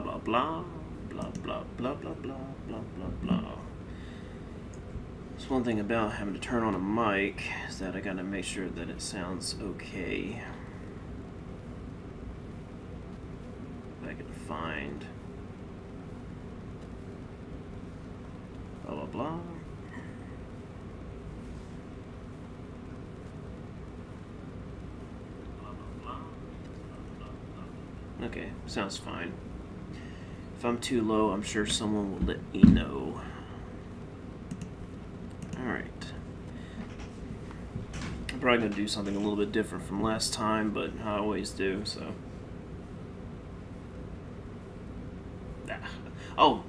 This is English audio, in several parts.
blah blah blah blah blah blah blah blah blah blah blah. That's one thing about having to turn on a mic is that I gotta make sure that it sounds okay. If I can find blah blah blah. Okay, sounds fine. If I'm too low, I'm sure someone will let me know. Alright. I'm probably going to do something a little bit different from last time, but I always do, so. Oh,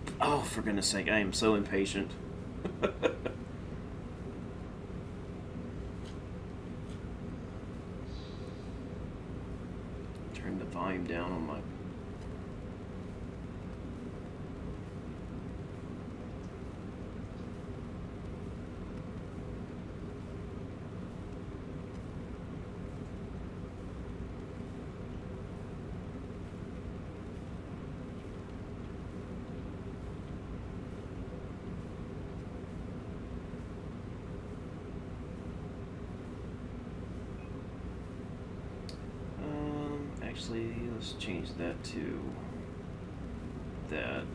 for goodness sake, I am so impatient. Turn the volume down on my... Actually, let's change that to that.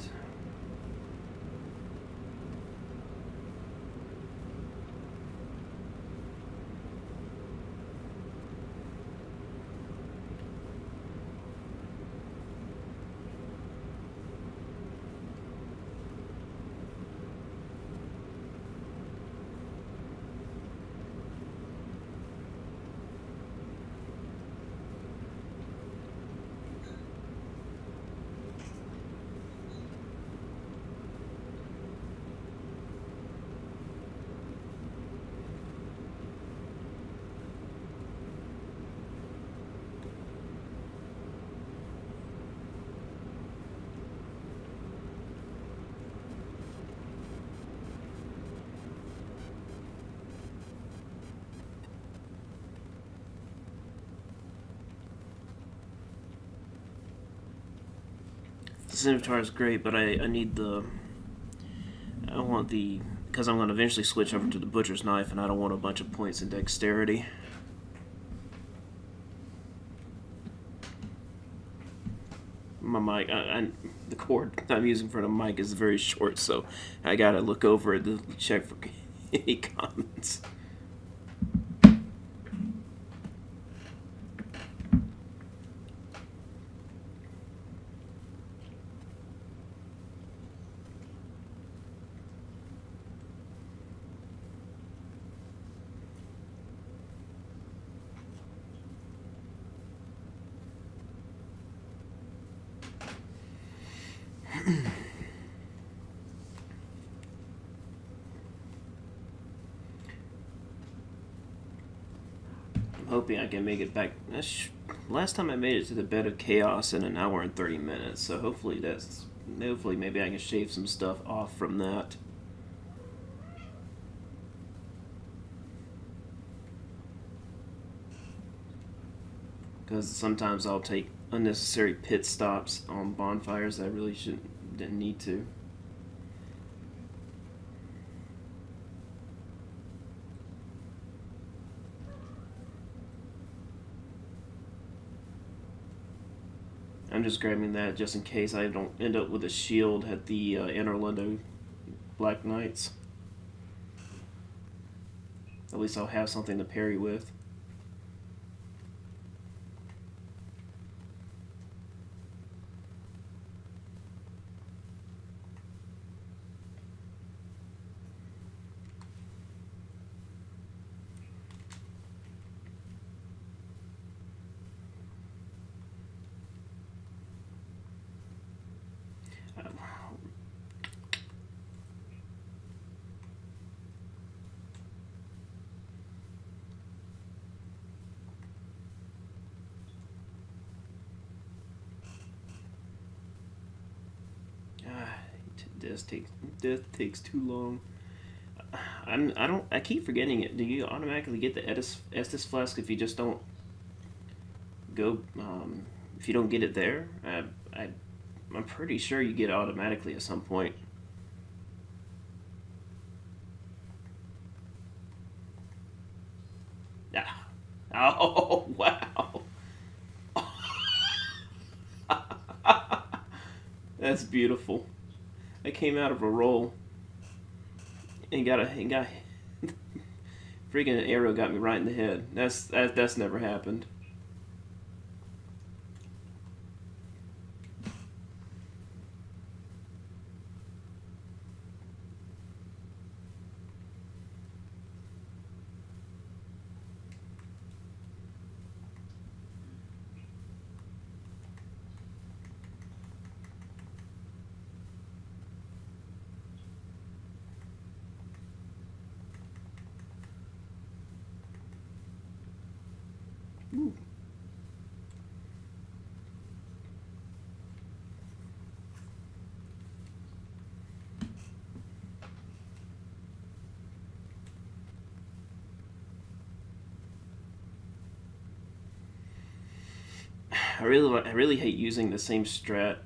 The scimitar is great, but I need the... I want the... Because I'm going to eventually switch over to the butcher's knife, and I don't want a bunch of points in dexterity. My mic, the cord I'm using for the mic is very short, so I gotta look over it to check for any comments. Hoping I can make it back. Last time I made it to the Bed of Chaos in 1 hour and 30 minutes, so hopefully maybe I can shave some stuff off from that. Because sometimes I'll take unnecessary pit stops on bonfires that I really didn't need to. I'm just grabbing that just in case I don't end up with a shield at the Anor Londo Black Knights. At least I'll have something to parry with. Death takes too long. I keep forgetting it. Do you automatically get the Estus flask if you just don't go? If you don't get it there, I'm pretty sure you get it automatically at some point. Ah. Oh, wow. That's beautiful. It came out of a roll and got freaking arrow got me right in the head. That's never happened. Ooh. I really hate using the same strat,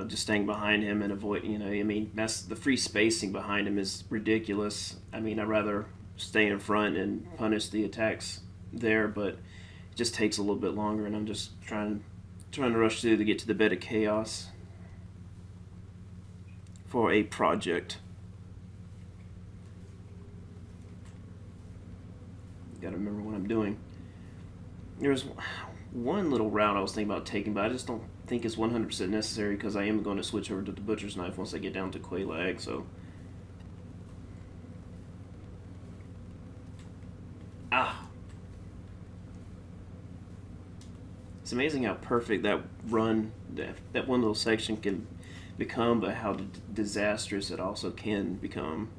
just staying behind him and avoid. I mean, that's the free spacing behind him is ridiculous. I mean, I'd rather stay in front and punish the attacks there, but it just takes a little bit longer, and I'm just trying to rush through to get to the bed of chaos for a project. Got to remember what I'm doing. There's one little route I was thinking about taking, but I just don't think it's 100% necessary because I am going to switch over to the Butcher's Knife once I get down to Quelaag, so. Ah! It's amazing how perfect that run, that one little section can become, but how disastrous it also can become.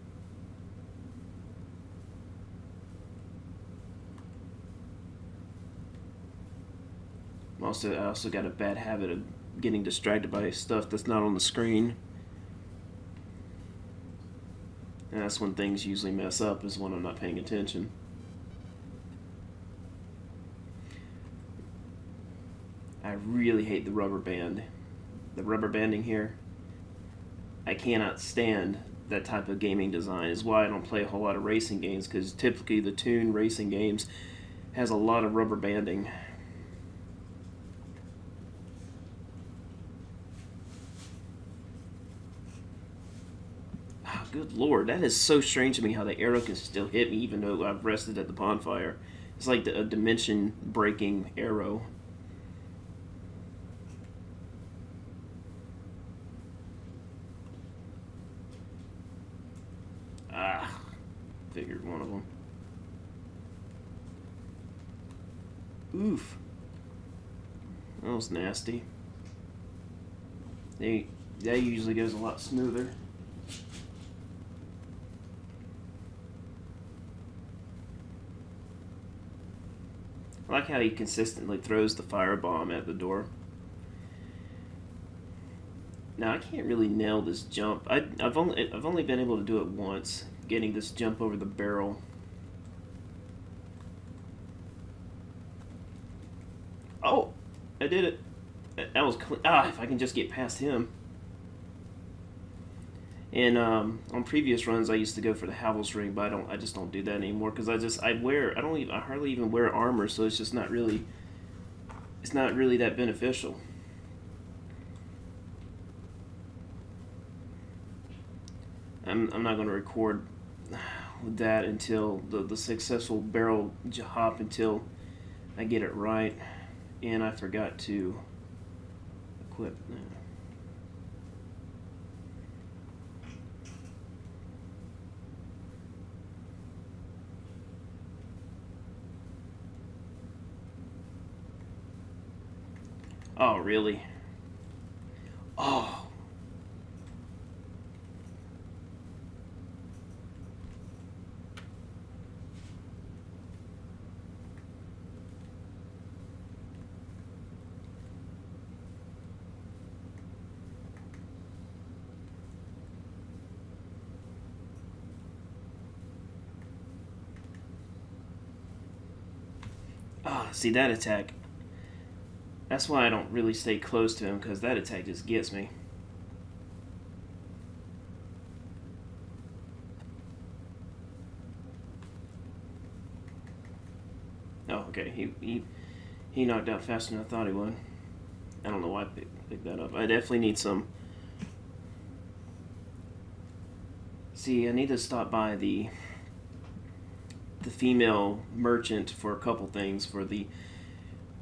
I also got a bad habit of getting distracted by stuff that's not on the screen. And that's when things usually mess up, is when I'm not paying attention. I really hate the rubber band. The rubber banding here. I cannot stand that type of gaming design. Is why I don't play a whole lot of racing games, because typically the Toon racing games has a lot of rubber banding. Good lord, that is so strange to me how the arrow can still hit me even though I've rested at the bonfire. It's like a dimension breaking arrow. Ah, figured one of them. Oof. That was nasty. That usually goes a lot smoother. I like how he consistently throws the firebomb at the door. Now I can't really nail this jump. I've only been able to do it once, getting this jump over the barrel. Oh, I did it. That was clean. Ah, if I can just get past him. And on previous runs, I used to go for the Havel's ring, but I just don't do that anymore because I hardly even wear armor, so it's just not really that beneficial. I'm not going to record with that until the successful barrel hop until I get it right, and I forgot to equip. Oh, really? Oh. Ah, see that attack. That's why I don't really stay close to him, because that attack just gets me. Oh, okay. He knocked out faster than I thought he would. I don't know why I picked that up. I definitely need some. See, I need to stop by the female merchant for a couple things, for the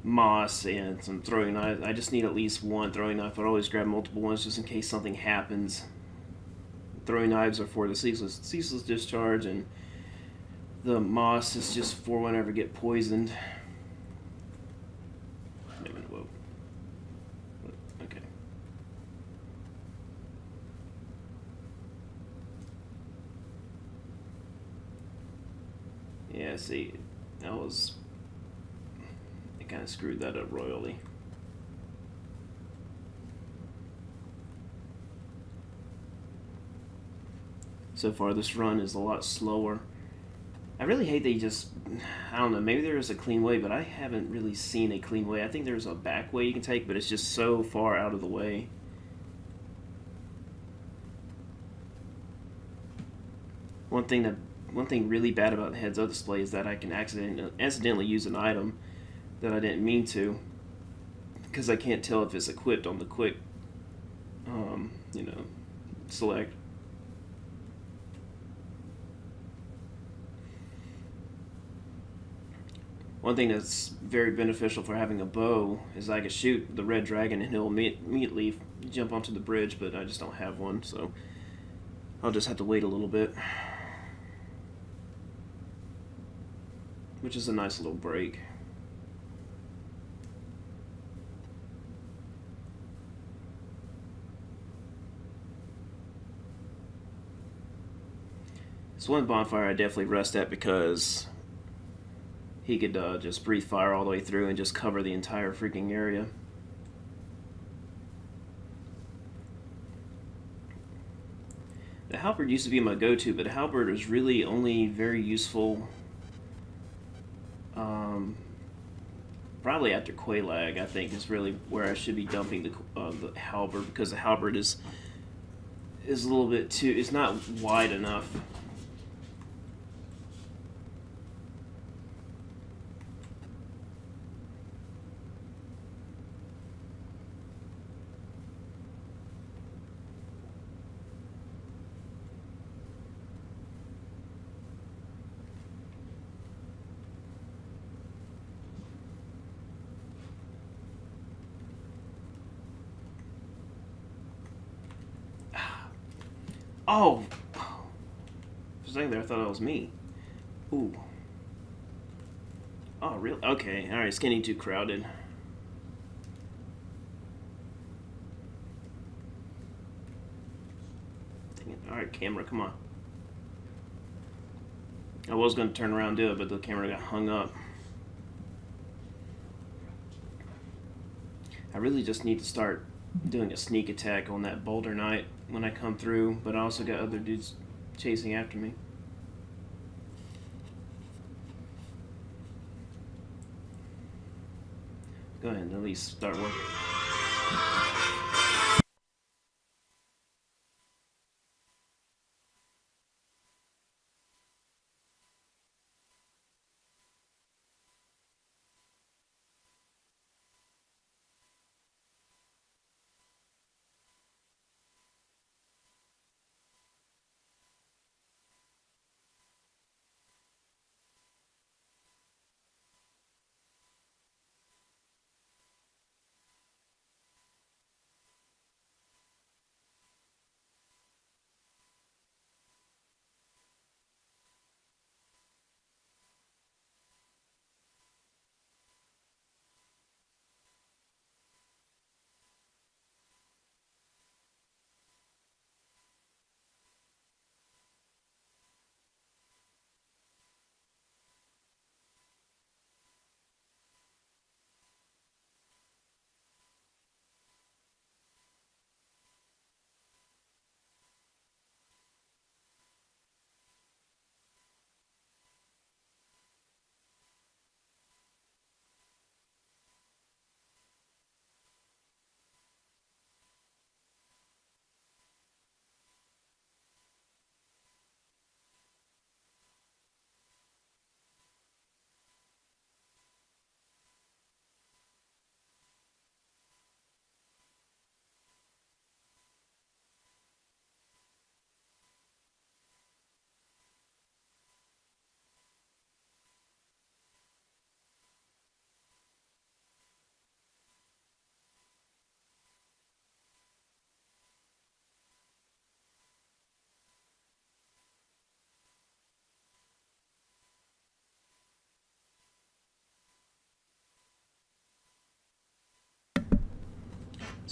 moss and some throwing knives. I just need at least one throwing knife. I'd always grab multiple ones just in case something happens. Throwing knives are for the ceaseless discharge, and the moss is just for whenever I get poisoned. Whoa. Okay. Yeah, see, that was. It kind of screwed that up royally. So far, this run is a lot slower. I really hate they just. I don't know, maybe there is a clean way, but I haven't really seen a clean way. I think there's a back way you can take, but it's just so far out of the way. One thing that one thing really bad about the heads up display is that I can accidentally use an item that I didn't mean to, because I can't tell if it's equipped on the quick, you know, select. One thing that's very beneficial for having a bow is I can shoot the red dragon and he'll immediately jump onto the bridge, but I just don't have one, so I'll just have to wait a little bit. Which is a nice little break. This one bonfire I definitely rest at because he could just breathe fire all the way through and just cover the entire freaking area. The halberd used to be my go-to, but the halberd is really only very useful probably after Quelaag. I think is really where I should be dumping the halberd, because the halberd is a little bit too. It's not wide enough. Oh, for a second there, I thought that was me. Ooh. Oh, really? Okay. All right. It's getting too crowded. Dang it. All right, camera, come on. I was going to turn around and do it, but the camera got hung up. I really just need to start doing a sneak attack on that Boulder Knight when I come through, but I also got other dudes chasing after me. Go ahead and at least start working.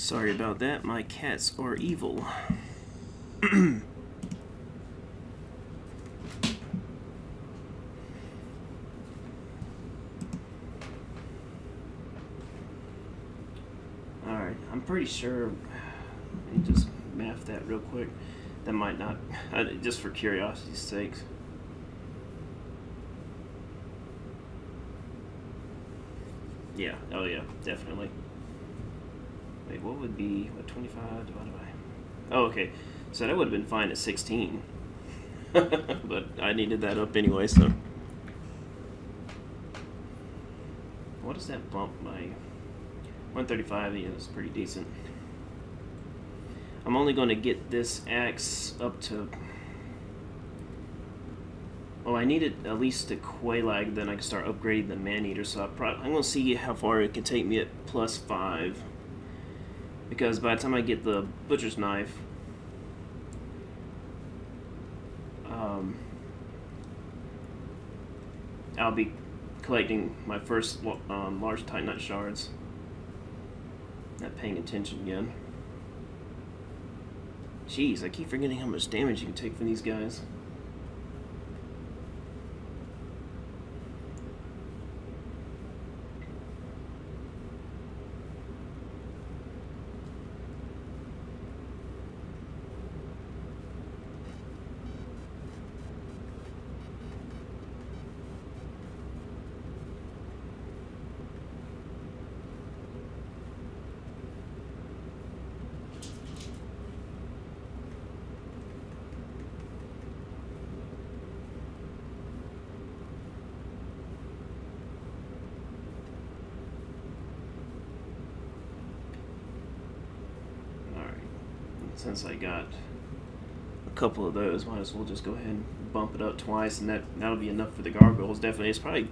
Sorry about that, my cats are evil. Alright, I'm pretty sure. Let me just math that real quick. That might not. Just for curiosity's sake. Yeah, oh yeah, definitely. Wait, what would be. What, 25 divided by. Oh, okay. So that would have been fine at 16. But I needed that up anyway, so. What does that bump my. 135, yeah, that's pretty decent. I'm only going to get this axe up to. Well, I needed at least a Quelaag, then I can start upgrading the Maneater. So I'm going to see how far it can take me at +5. Because by the time I get the Butcher's Knife, I'll be collecting my first large Titanite shards. Not paying attention again. Jeez, I keep forgetting how much damage you can take from these guys. Since I got a couple of those, might as well just go ahead and bump it up twice, and that'll be enough for the gargoyles. Definitely, it's probably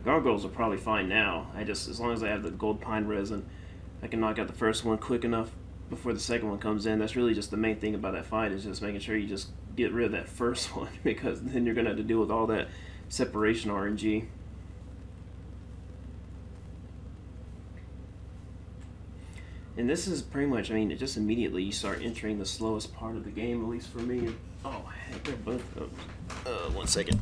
gargoyles are probably fine now. As long as I have the gold pine resin, I can knock out the first one quick enough before the second one comes in. That's really just the main thing about that fight, is just making sure you just get rid of that first one, because then you're gonna have to deal with all that separation RNG. And this is pretty much, I mean, just immediately you start entering the slowest part of the game, at least for me. Oh, heck, they're both. 1 second.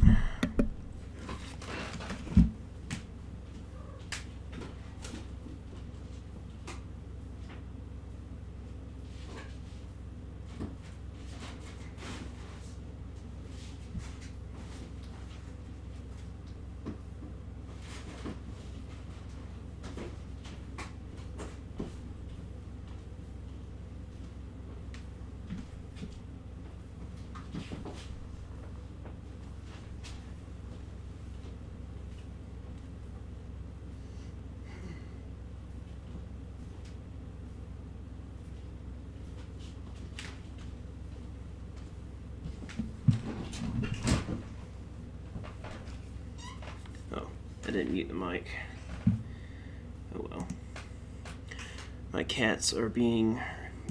I didn't mute the mic. Oh well. My cats are being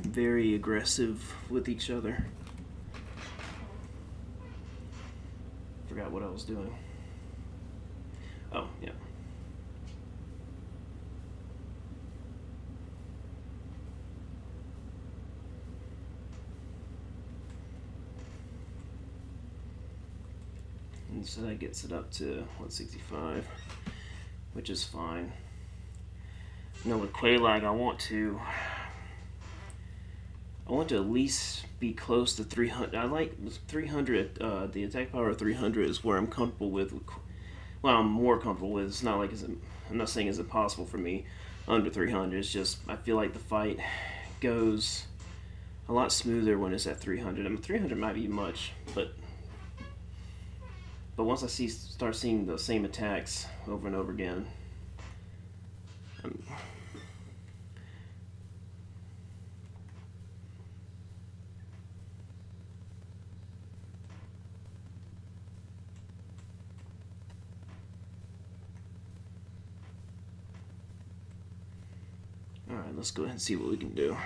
very aggressive with each other. Forgot what I was doing. Oh, yeah. And so that gets it up to 165, which is fine. You know, with Quelaag, I want to at least be close to 300. I like 300. The attack power of 300 is where I'm comfortable with. Well, I'm more comfortable with. It's not like I'm not saying it's impossible for me under 300. It's just I feel like the fight goes a lot smoother when it's at 300. I mean, 300 might be much, but once I start seeing the same attacks over and over again, alright, let's go ahead and see what we can do.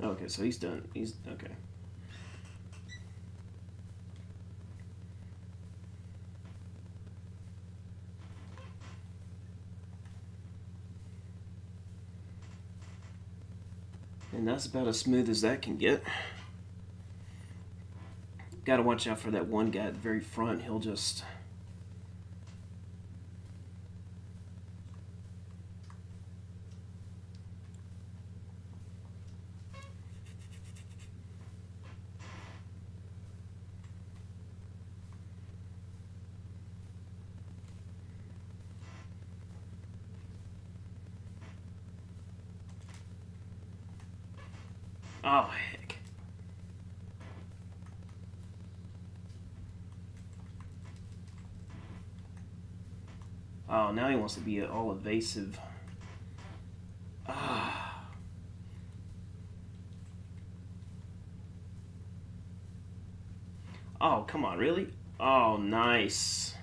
Okay, so he's done. He's okay. And that's about as smooth as that can get. Got to watch out for that one guy at the very front. He'll just... Oh, heck. Oh, now he wants to be all evasive. Ah. Oh, come on, really? Oh, nice.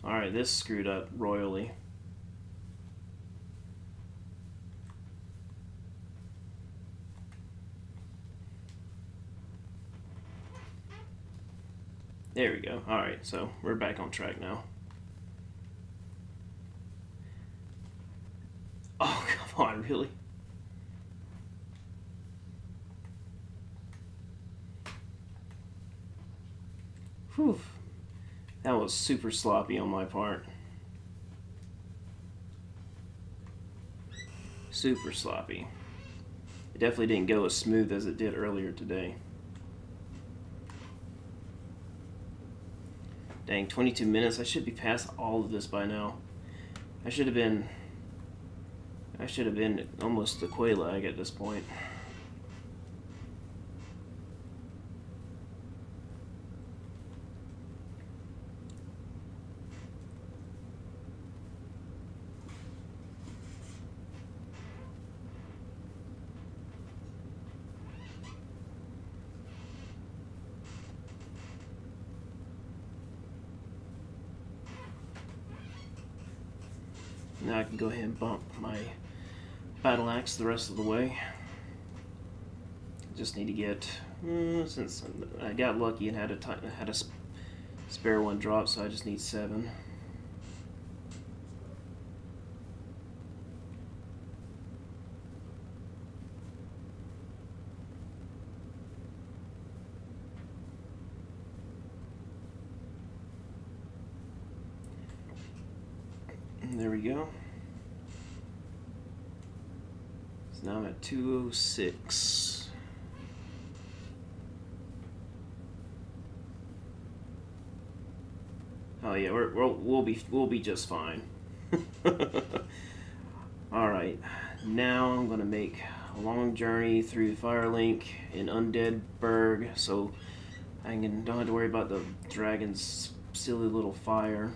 Alright, this screwed up royally. There we go. Alright, so we're back on track now. Oh, come on, really? Whew. That was super sloppy on my part. Super sloppy. It definitely didn't go as smooth as it did earlier today. Dang, 22 minutes. I should be past all of this by now. I should have been almost the Quelaag at this point. Now I can go ahead and bump my battle axe the rest of the way. Just need to get, since I got lucky and had a spare one drop, so I just need 7. And there we go. So now I'm at 206. Oh yeah, we'll be just fine. All right, now I'm gonna make a long journey through Firelink in Undead Burg, so I don't have to worry about the dragon's silly little fire.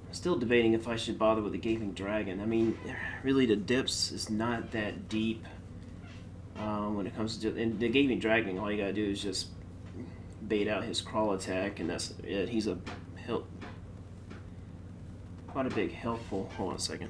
I'm still debating if I should bother with the Gaping Dragon. I mean, really, the depths is not that deep when it comes to... And the Gaping Dragon, all you gotta do is just bait out his crawl attack, and that's it. He's a quite a big helpful... Hold on a second.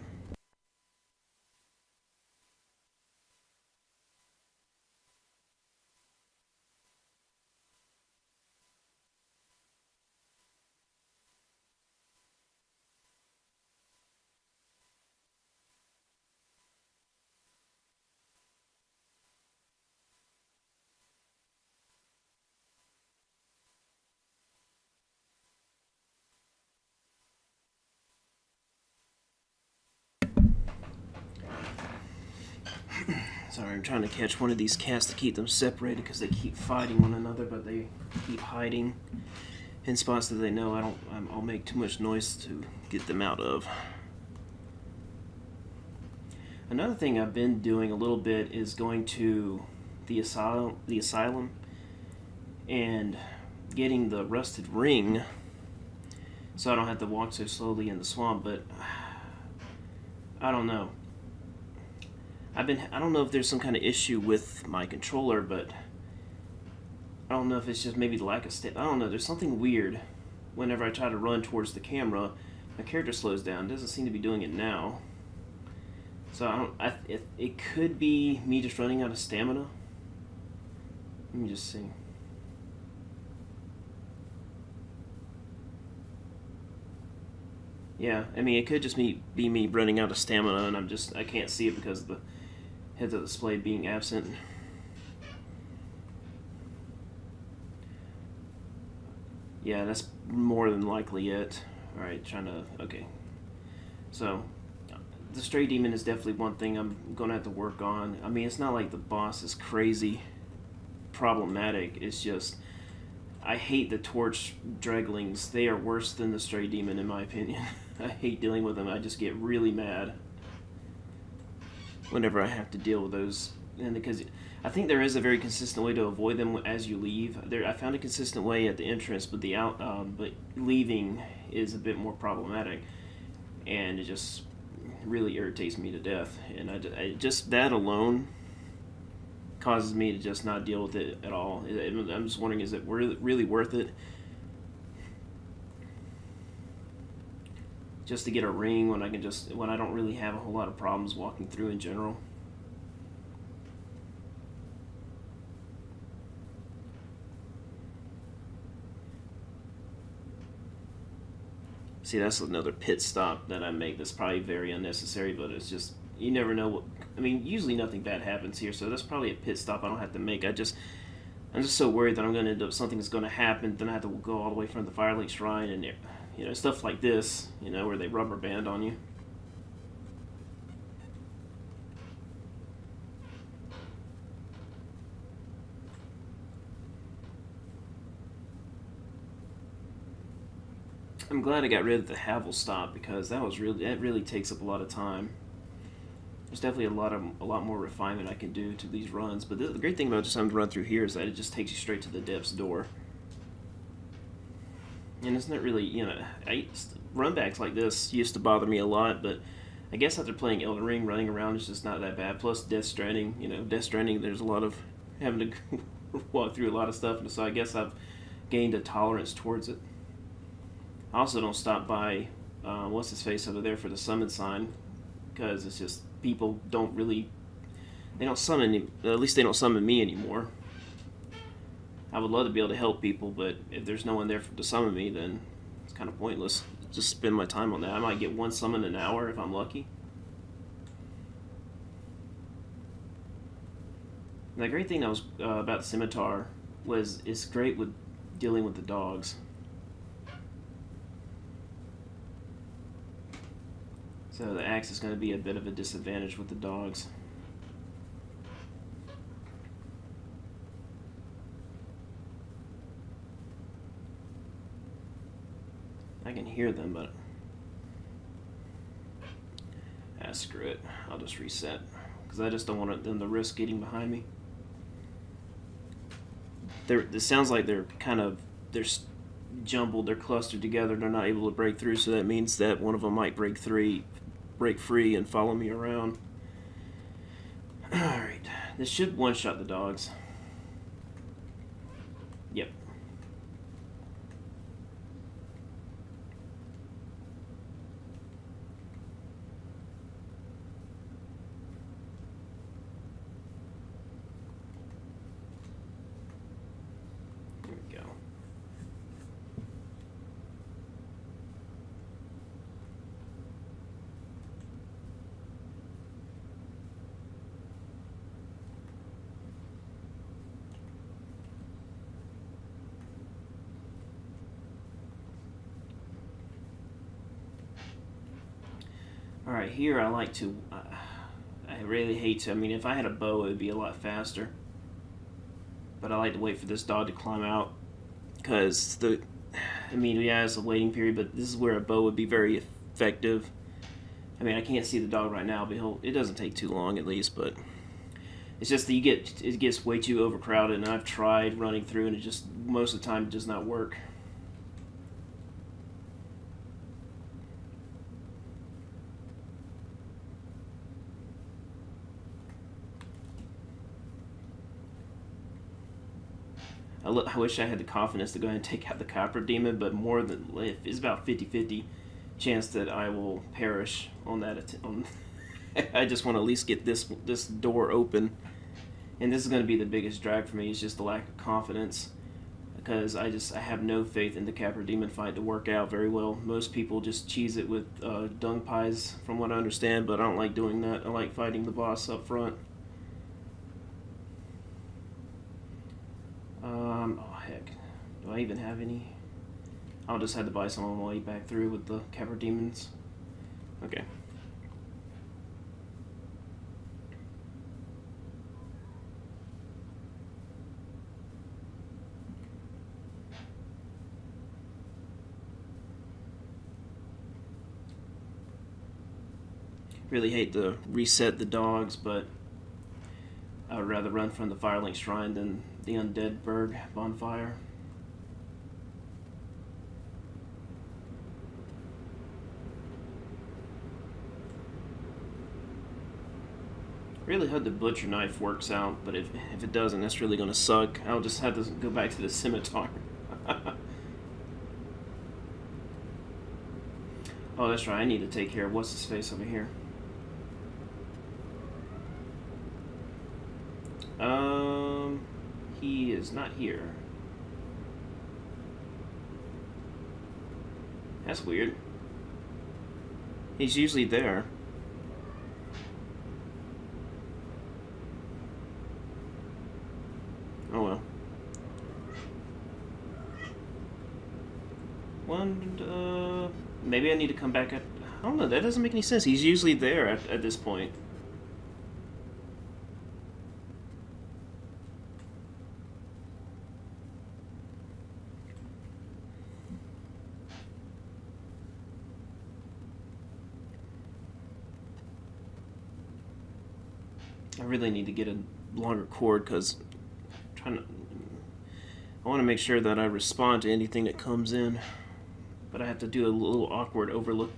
Sorry, I'm trying to catch one of these cats to keep them separated because they keep fighting one another, but they keep hiding in spots that they know I'll make too much noise to get them out of. Another thing I've been doing a little bit is going to the asylum and getting the rusted ring so I don't have to walk so slowly in the swamp, but I don't know. I don't know if there's some kind of issue with my controller, but I don't know if it's just maybe the lack of step. I don't know. There's something weird. Whenever I try to run towards the camera, my character slows down. It doesn't seem to be doing it now. So it could be me just running out of stamina. Let me just see. Yeah, I mean, it could just be me running out of stamina, and I can't see it because of the heads-up display being absent. Yeah, that's more than likely it. All right, okay. So, the Stray Demon is definitely one thing I'm gonna have to work on. I mean, it's not like the boss is crazy problematic. It's just I hate the Torch Dreglings. They are worse than the Stray Demon in my opinion. I hate dealing with them. I just get really mad whenever I have to deal with those, and because I think there is a very consistent way to avoid them as you leave. I found a consistent way at the entrance, but but leaving is a bit more problematic, and it just really irritates me to death. And I just that alone causes me to just not deal with it at all. I'm just wondering, is it really worth it? Just to get a ring when I don't really have a whole lot of problems walking through in general. See, that's another pit stop that I make that's probably very unnecessary, but it's just, you never know what. I mean, usually nothing bad happens here, so that's probably a pit stop I don't have to make. I'm just so worried that I'm going to end up something's going to happen, then I have to go all the way from the Firelink Shrine and stuff like this, where they rubber band on you. I'm glad I got rid of the Havel stop because that really takes up a lot of time. There's definitely a lot more refinement I can do to these runs, but the great thing about just having to run through here is that it just takes you straight to the depths door. And it's not really, run backs like this used to bother me a lot, but I guess after playing Elden Ring, running around is just not that bad. Plus Death Stranding, there's a lot of having to walk through a lot of stuff, and so I guess I've gained a tolerance towards it. I also don't stop by what's his face over there for the summon sign, because it's just people they don't summon, at least they don't summon me anymore. I would love to be able to help people, but if there's no one there to summon me, then it's kind of pointless. Just spend my time on that. I might get one summon an hour if I'm lucky. And the great thing that was about the Scimitar was it's great with dealing with the dogs. So the axe is going to be a bit of a disadvantage with the dogs. I can hear them, but screw it. I'll just reset because I just don't want them to risk getting behind me. It sounds like they're jumbled. They're clustered together. They're not able to break through, so that means that one of them might break free and follow me around. All right, this should one-shot the dogs. Yep. Alright, here I like to, I really hate to, I mean, if I had a bow, it would be a lot faster. But I like to wait for this dog to climb out, because it's a waiting period, but this is where a bow would be very effective. I mean, I can't see the dog right now, but it doesn't take too long at least, but it's just that it gets way too overcrowded, and I've tried running through, and it just, most of the time, it does not work. I wish I had the confidence to go ahead and take out the Copper Demon, but it's about 50-50 chance that I will perish on that. I just want to at least get this door open, and this is going to be the biggest drag for me. It's just the lack of confidence, because I have no faith in the Capra Demon fight to work out very well. Most people just cheese it with dung pies, from what I understand, but I don't like doing that. I like fighting the boss up front. Oh heck, do I even have any? I'll just have to buy some on my way back through with the Capra Demons. Okay. Really hate to reset the dogs, but I would rather run from the Firelink Shrine than the Undead Burg bonfire. Really hope the Butcher Knife works out, but if it doesn't, that's really going to suck. I'll just have to go back to the Scimitar. Oh, that's right, I need to take care of what's his face over here. He is not here. That's weird. He's usually there. Oh well. Maybe I need to come back at... I don't know, that doesn't make any sense. He's usually there at this point. I really need to get a longer cord because I want to make sure that I respond to anything that comes in, but I have to do a little awkward overlook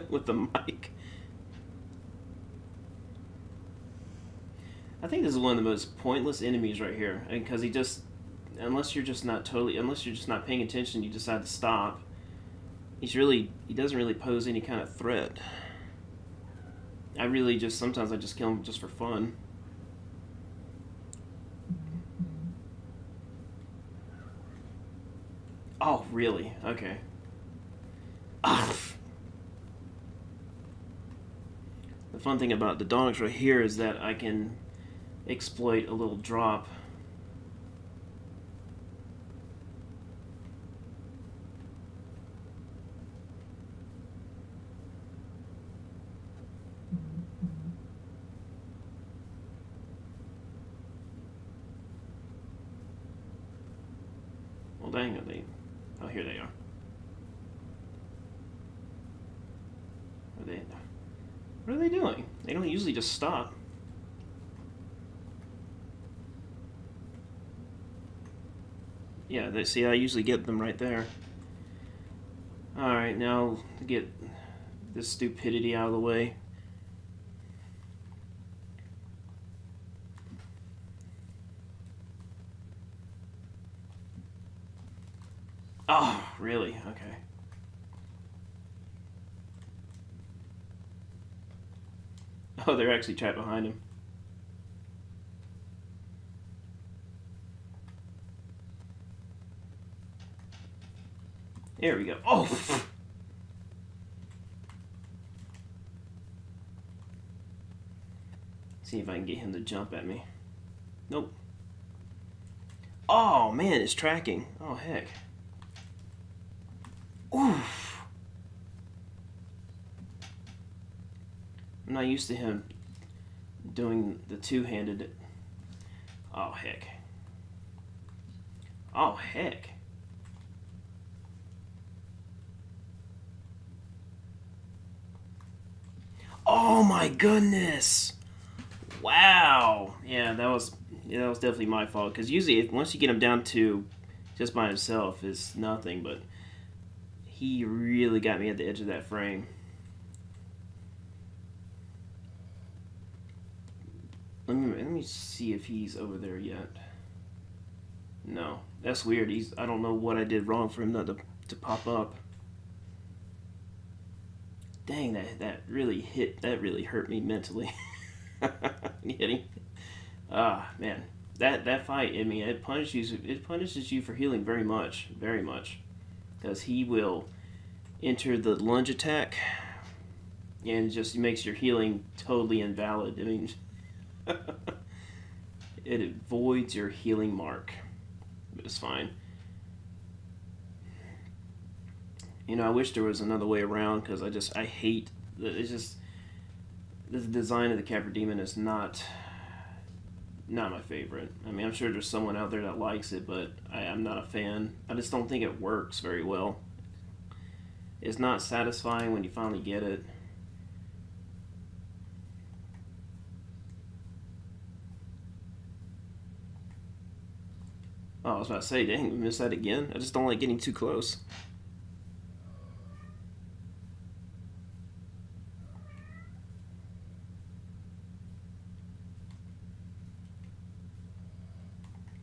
with the mic. I think this is one of the most pointless enemies right here, because unless you're just not paying attention, you decide to stop. He doesn't really pose any kind of threat. Sometimes I just kill him just for fun. Oh, really? Okay. The fun thing about the dogs right here is that I can exploit a little drop. Well, dang, oh, here they are. What are they doing? They don't usually just stop. Yeah, see, I usually get them right there. Alright, now to get this stupidity out of the way. Oh, really? Okay. Oh, they're actually trapped behind him. There we go. Oh! See if I can get him to jump at me. Nope. Oh, man, it's tracking. Oh, heck. Oof. I'm not used to him doing the two-handed. Oh, heck. Oh, heck. Oh my goodness! Wow. Yeah, that was definitely my fault. Because usually, once you get him down to just by himself, it's nothing. But he really got me at the edge of that frame. Let me see if he's over there yet. No, that's weird. I don't know what I did wrong for him not to pop up. Dang, that really hurt me mentally. Hitting. Ah, man, that fight, I mean, it punishes you for healing very much, because he will enter the lunge attack and just makes your healing totally invalid. I mean, it avoids your healing mark, but it's fine. You know, I wish there was another way around, because I hate it's just the design of the Capra Demon is not my favorite. I mean, I'm sure there's someone out there that likes it, but I'm not a fan. I just don't think it works very well. It's not satisfying when you finally get it. Oh, I was about to say, dang, we missed that again. I just don't like getting too close.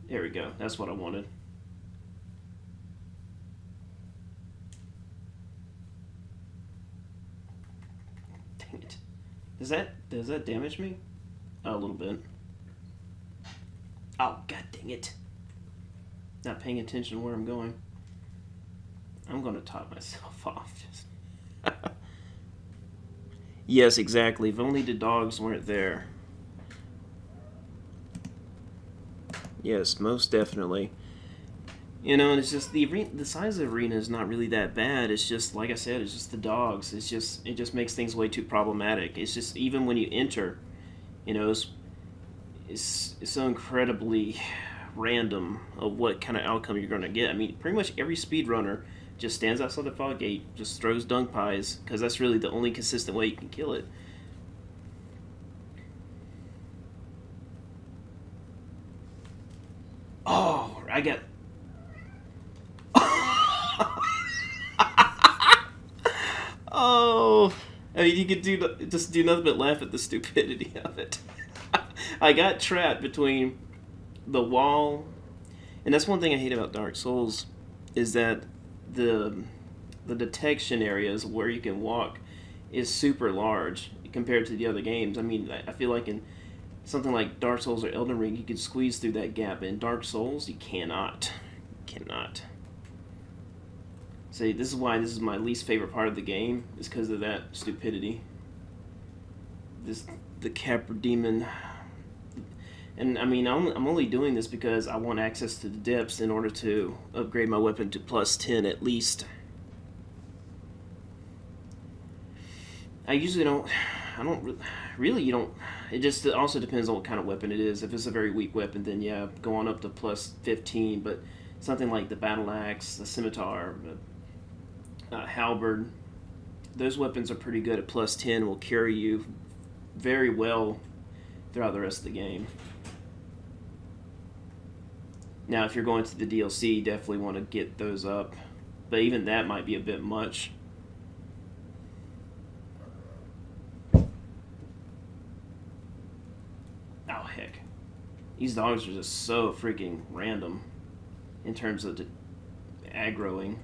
There we go. That's what I wanted. Dang it. Does that damage me? Oh, a little bit. Oh, god dang it. Not paying attention to where I'm going. I'm going to top myself off. Yes, exactly. If only the dogs weren't there. Yes, most definitely. You know, and it's just the size of the arena is not really that bad. It's just, like I said, it's just the dogs. It just makes things way too problematic. It's just, even when you enter, you know, it's so incredibly random of what kind of outcome you're going to get. I mean, pretty much every speedrunner just stands outside the fog gate, just throws dung pies, because that's really the only consistent way you can kill it. Oh, I got... Oh, I mean, you could just do nothing but laugh at the stupidity of it. I got trapped between the wall, and that's one thing I hate about Dark Souls, is that the detection areas where you can walk is super large compared to the other games. I mean, I feel like in something like Dark Souls or Elden Ring, you could squeeze through that gap. In Dark Souls, you cannot. Cannot. See, this is why this is my least favorite part of the game, is because of that stupidity. The Capra Demon. And I mean, I'm only doing this because I want access to the depths in order to upgrade my weapon to plus 10 at least. I usually don't. You don't. It just also depends on what kind of weapon it is. If it's a very weak weapon, then yeah, go on up to plus 15. But something like the battle axe, the scimitar, halberd, those weapons are pretty good at plus 10. Will carry you very well throughout the rest of the game. Now, if you're going to the DLC, you definitely want to get those up. But even that might be a bit much. Oh, heck. These dogs are just so freaking random in terms of the aggroing.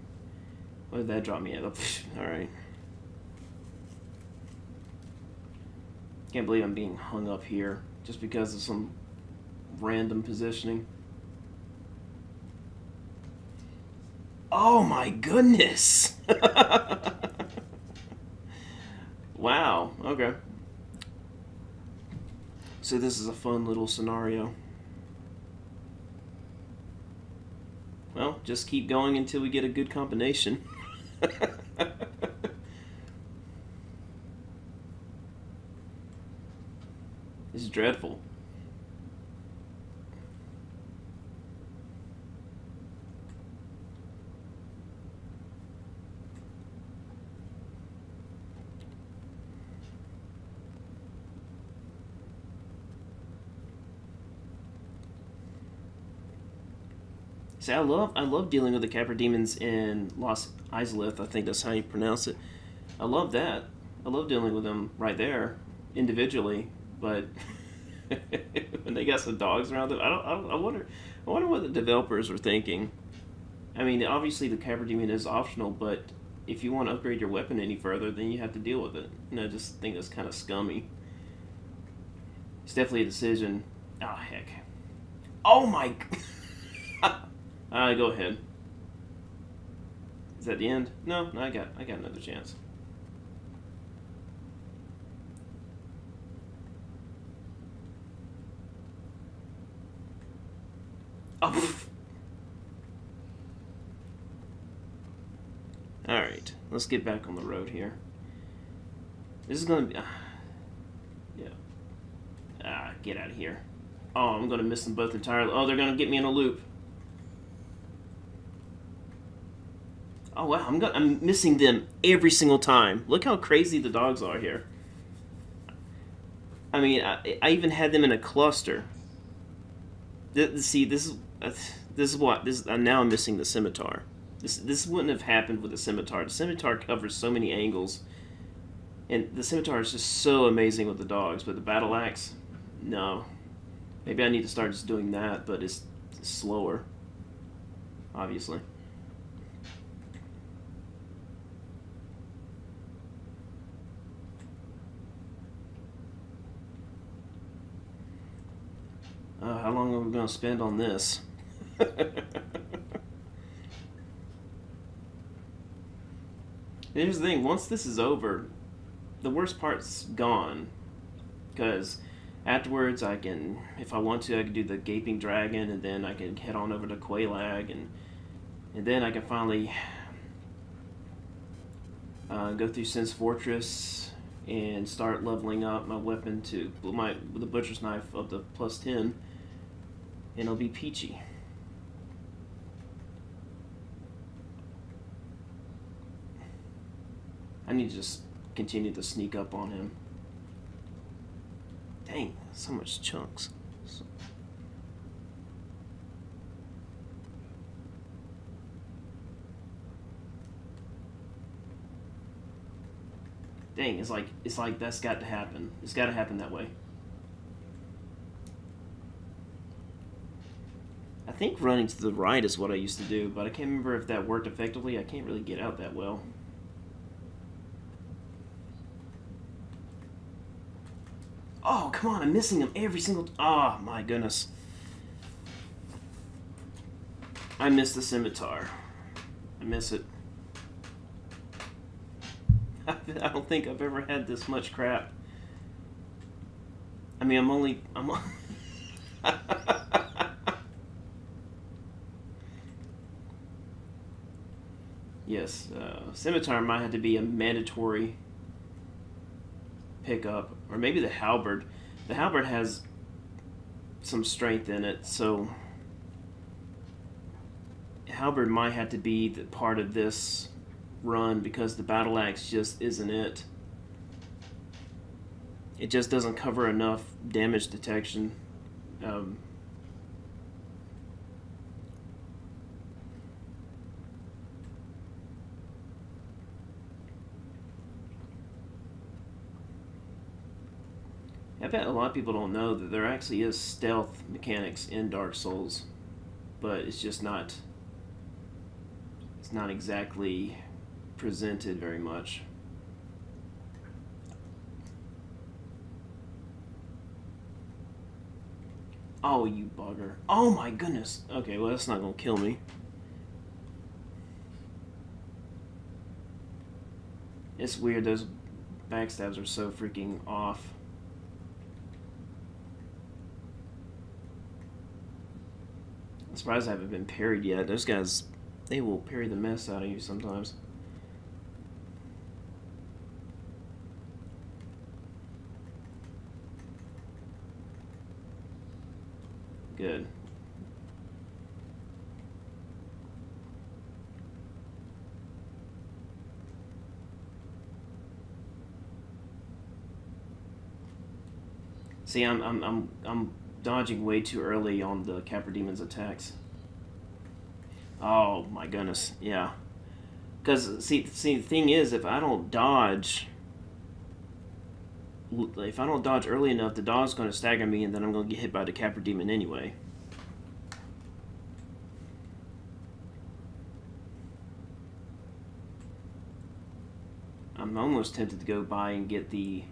What did that drop me at? Alright. Can't believe I'm being hung up here just because of some random positioning. Oh my goodness! Wow, okay. So this is a fun little scenario. Well, just keep going until we get a good combination. This is dreadful. See, I love dealing with the Capra Demons in Lost Izalith. I think that's how you pronounce it. I love that. I love dealing with them right there, individually. But when they got some dogs around them, I wonder what the developers were thinking. I mean, obviously the Capra Demon is optional, but if you want to upgrade your weapon any further, then you have to deal with it. And I just think that's kind of scummy. It's definitely a decision. Oh, heck. Oh my! Go ahead. Is that the end? No, I got another chance. Oh. All right, let's get back on the road here. This is gonna be. Yeah. Get out of here. Oh, I'm gonna miss them both entirely. Oh, they're gonna get me in a loop. Oh wow, I'm missing them every single time. Look how crazy the dogs are here. I mean, I even had them in a cluster. See, this is what this. Now I'm missing the scimitar. This wouldn't have happened with the scimitar. The scimitar covers so many angles, and the scimitar is just so amazing with the dogs. But the battle axe, no. Maybe I need to start just doing that, but it's slower, obviously. How long are we going to spend on this? Here's the thing, once this is over, the worst part's gone. Because afterwards I can, if I want to, I can do the Gaping Dragon, and then I can head on over to Quelaag, and then I can finally go through Sin's Fortress and start leveling up my weapon to the Butcher's Knife up to +10, and it'll be peachy. I need to just continue to sneak up on him. Dang, so much chunks. Dang, it's like that's got to happen. It's got to happen that way. I think running to the right is what I used to do, but I can't remember if that worked effectively. I can't really get out that well. Oh, come on, I'm missing them every single... Oh, my goodness. I miss the scimitar. I miss it. I don't think I've ever had this much crap. I mean, I'm Yes, scimitar might have to be a mandatory pickup, or maybe the halberd. The halberd has some strength in it, so halberd might have to be the part of this run, because the battle axe just isn't it. It just doesn't cover enough damage detection. I bet a lot of people don't know that there actually is stealth mechanics in Dark Souls, but it's just not. It's not exactly presented very much. Oh, you bugger! Oh my goodness. Okay, well that's not gonna kill me. It's weird. Those backstabs are so freaking off. I'm surprised I haven't been parried yet. Those guys, they will parry the mess out of you sometimes. Good. See, I'm dodging way too early on the Capra Demon's attacks. Oh my goodness, yeah. Because see, the thing is, if I don't dodge early enough, the dog's going to stagger me, and then I'm going to get hit by the Capra Demon anyway. I'm almost tempted to go by and get the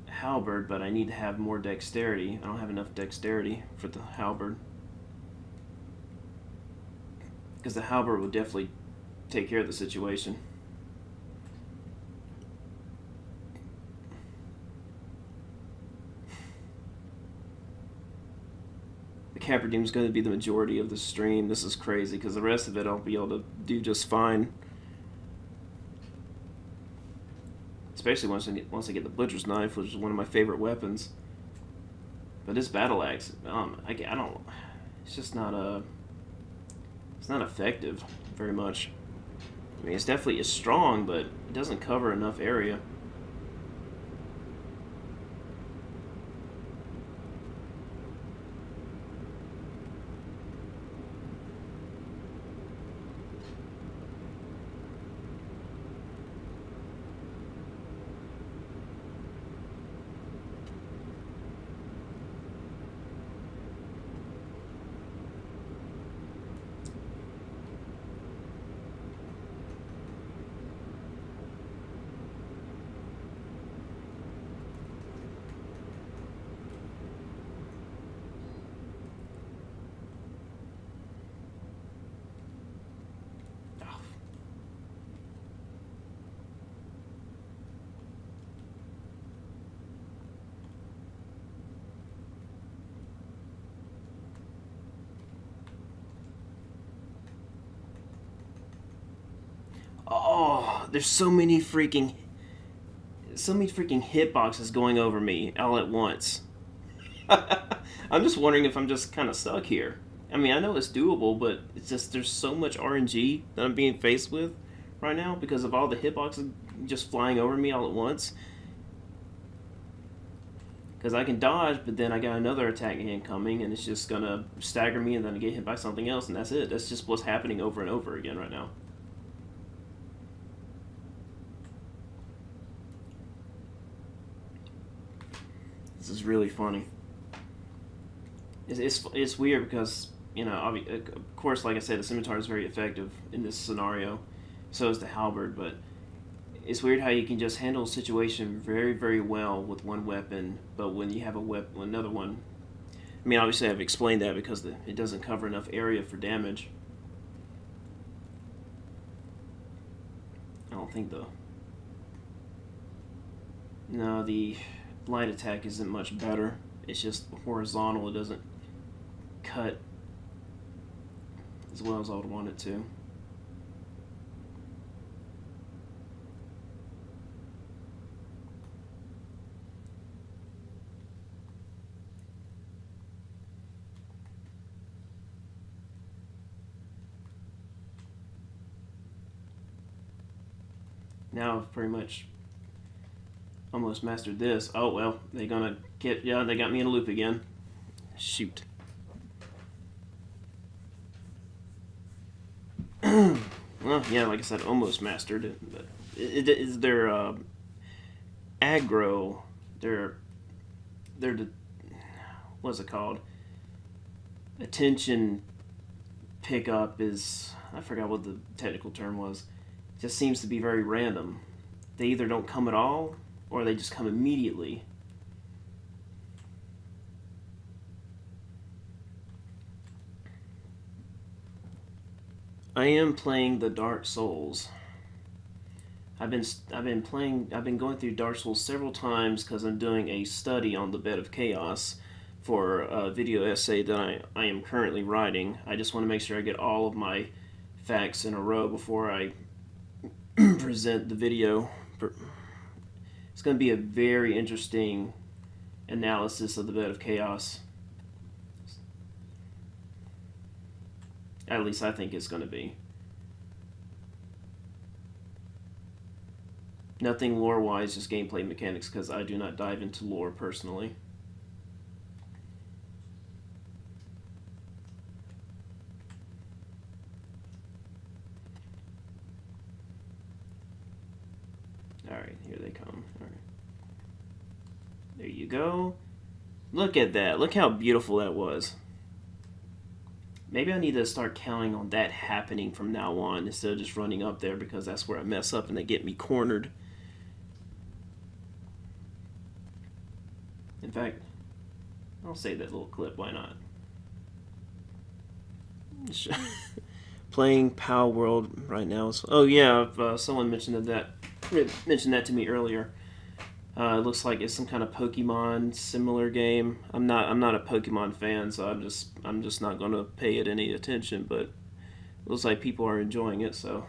halberd, but I need to have more dexterity. I don't have enough dexterity for the halberd. because the halberd would definitely take care of the situation. The Capra is going to be the majority of the stream. This is crazy because the rest of it I'll be able to do just fine. Especially once I get the butcher's knife, which is one of my favorite weapons. But this battle axe, I don't. It's just not it's not effective very much. I mean, it's definitely is strong, but it doesn't cover enough area. Oh, there's so many freaking hitboxes going over me all at once. I'm just wondering if I'm just kind of stuck here. I mean, I know it's doable, but it's just there's so much RNG that I'm being faced with right now because of all the hitboxes just flying over me all at once. Because I can dodge, but then I got another attack incoming, and it's just gonna stagger me, and then I get hit by something else, and that's it. That's just what's happening over and over again right now. This is really funny. It's weird because, of course, like I said, the scimitar is very effective in this scenario. So is the halberd, but it's weird how you can just handle a situation very, very well with one weapon, but when you have another one, I mean, obviously I've explained that because it doesn't cover enough area for damage. I don't think though. No, the light attack isn't much better. It's just horizontal. It doesn't cut as well as I would want it to. Now I've pretty much almost mastered this. Oh well, they got me in a loop again. Shoot. Well, yeah, like I said, almost mastered it. But it is their aggro, their what's it called? Attention pickup is, I forgot what the technical term was. It just seems to be very random. They either don't come at all or they just come immediately. I am playing the Dark Souls. I've been going through Dark Souls several times because I'm doing a study on the Bed of Chaos for a video essay that I am currently writing. I just want to make sure I get all of my facts in a row before I present the video. It's going to be a very interesting analysis of the Bed of Chaos. At least I think it's going to be. Nothing lore-wise, just gameplay mechanics, because I do not dive into lore personally. Alright, here they come. Alright. There you go. Look at that. Look how beautiful that was. Maybe I need to start counting on that happening from now on instead of just running up there, because that's where I mess up and they get me cornered. In fact, I'll save that little clip. Why not? Playing Pow World right now. Oh yeah, someone mentioned that to me earlier. It looks like it's some kind of Pokemon similar game. I'm not a Pokemon fan, so I'm just not going to pay it any attention. But it looks like people are enjoying it. So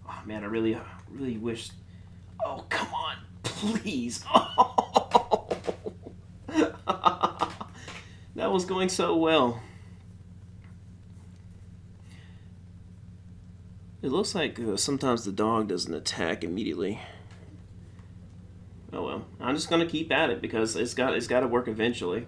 oh man, I really wish. Oh come on, please! Oh, that was going so well. It looks like sometimes the dog doesn't attack immediately. Oh well, I'm just gonna keep at it because it's got to work eventually.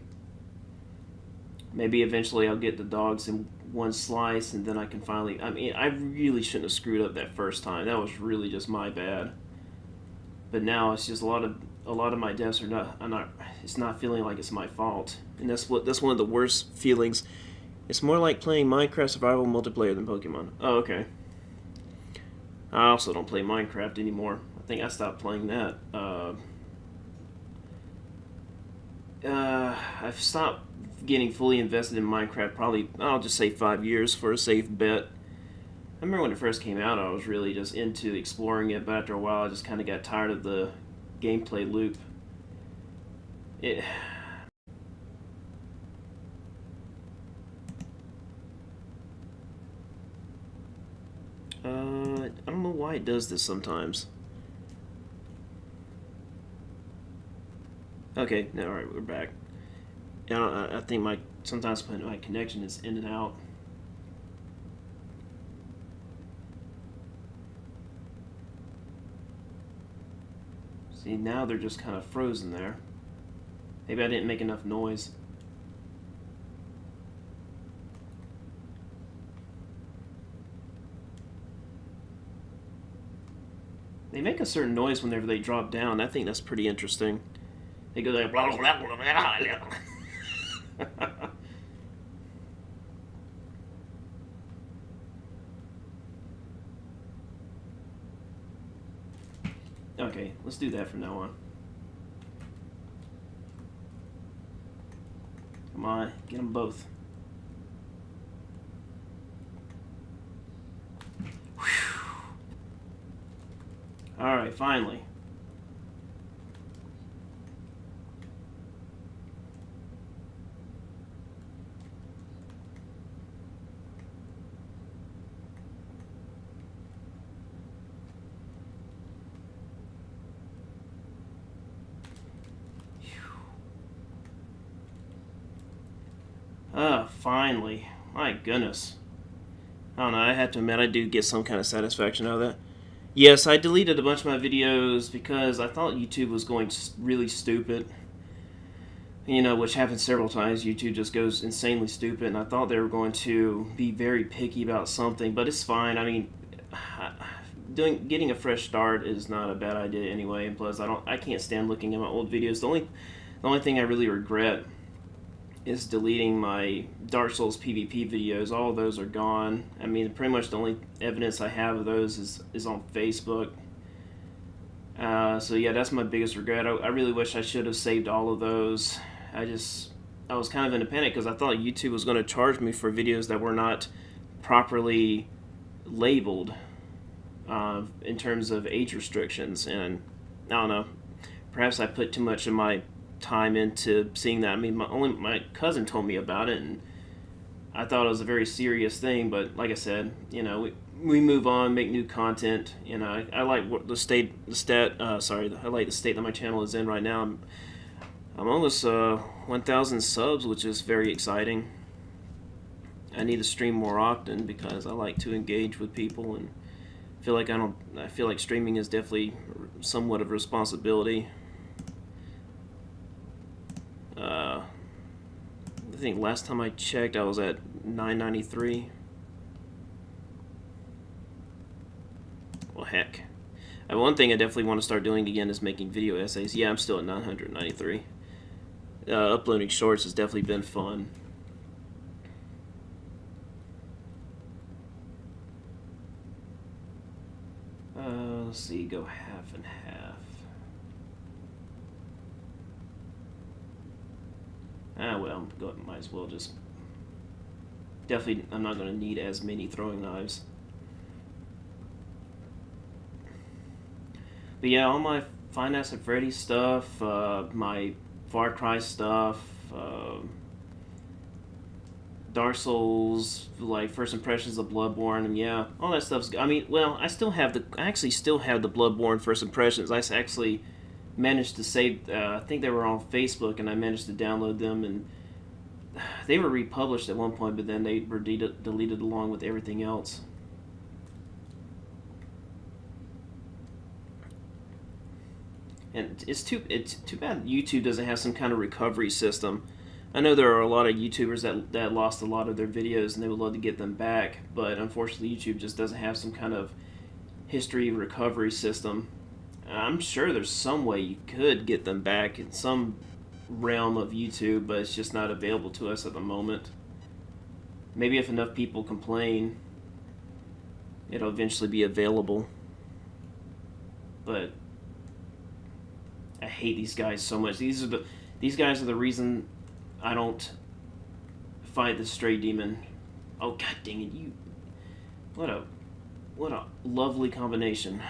Maybe eventually I'll get the dogs in one slice, and then I can finally. I mean, I really shouldn't have screwed up that first time. That was really just my bad. But now it's just a lot of my deaths are not. I'm not. It's not feeling like it's my fault, and that's one of the worst feelings. It's more like playing Minecraft survival multiplayer than Pokemon. Oh, okay. I also don't play Minecraft anymore. I think I stopped playing that. I've stopped getting fully invested in Minecraft. Probably I'll just say 5 years for a safe bet. I remember when it first came out, I was really just into exploring it, but after a while, I just kind of got tired of the gameplay loop. It. I don't know why it does this sometimes. Okay, all right, we're back. I think sometimes my connection is in and out. See, now they're just kind of frozen there. Maybe I didn't make enough noise. They make a certain noise whenever they drop down. I think that's pretty interesting. They go like blah blah blah blah blah. Okay, let's do that from now on. Come on, get them both. All right, finally. Finally. My goodness. I don't know, I have to admit I do get some kind of satisfaction out of that. Yes, I deleted a bunch of my videos because I thought YouTube was going really stupid. You know, which happens several times. YouTube just goes insanely stupid, and I thought they were going to be very picky about something, but it's fine. I mean, getting a fresh start is not a bad idea anyway. And plus, I can't stand looking at my old videos. The only thing I really regret is deleting my Dark Souls PvP videos. All of those are gone. I mean, pretty much the only evidence I have of those is on Facebook. So yeah, that's my biggest regret. I really wish I should have saved all of those. I was kind of in a panic because I thought YouTube was going to charge me for videos that were not properly labeled in terms of age restrictions, and I don't know. Perhaps I put too much of my time into seeing that. I mean, my cousin told me about it, and I thought it was a very serious thing. But like I said, you know, we move on, make new content. You know, I like what I like the state that my channel is in right now. I'm almost 1,000 subs, which is very exciting. I need to stream more often because I like to engage with people, and I feel like streaming is definitely somewhat of a responsibility. I think last time I checked, I was at 993. Well, heck. One thing I definitely want to start doing again is making video essays. Yeah, I'm still at 993. Uploading shorts has definitely been fun. Let's see, go half and half. Well, might as well just. Definitely, I'm not going to need as many throwing knives. But yeah, all my Five Nights at Freddy's stuff, my Far Cry stuff, Dark Souls, like first impressions of Bloodborne, and yeah, all that stuff's. I mean, well, I actually still have the Bloodborne first impressions. I actually managed to save. I think they were on Facebook, and I managed to download them, and they were republished at one point, but then they were deleted along with everything else. And it's too bad YouTube doesn't have some kind of recovery system. I know there are a lot of YouTubers that lost a lot of their videos and they would love to get them back, but unfortunately YouTube just doesn't have some kind of history recovery system. I'm sure there's some way you could get them back in some realm of YouTube, but it's just not available to us at the moment. Maybe if enough people complain, it'll eventually be available. But I hate these guys so much. These guys are the reason I don't fight the stray demon. Oh, god dang it, you. What a lovely combination.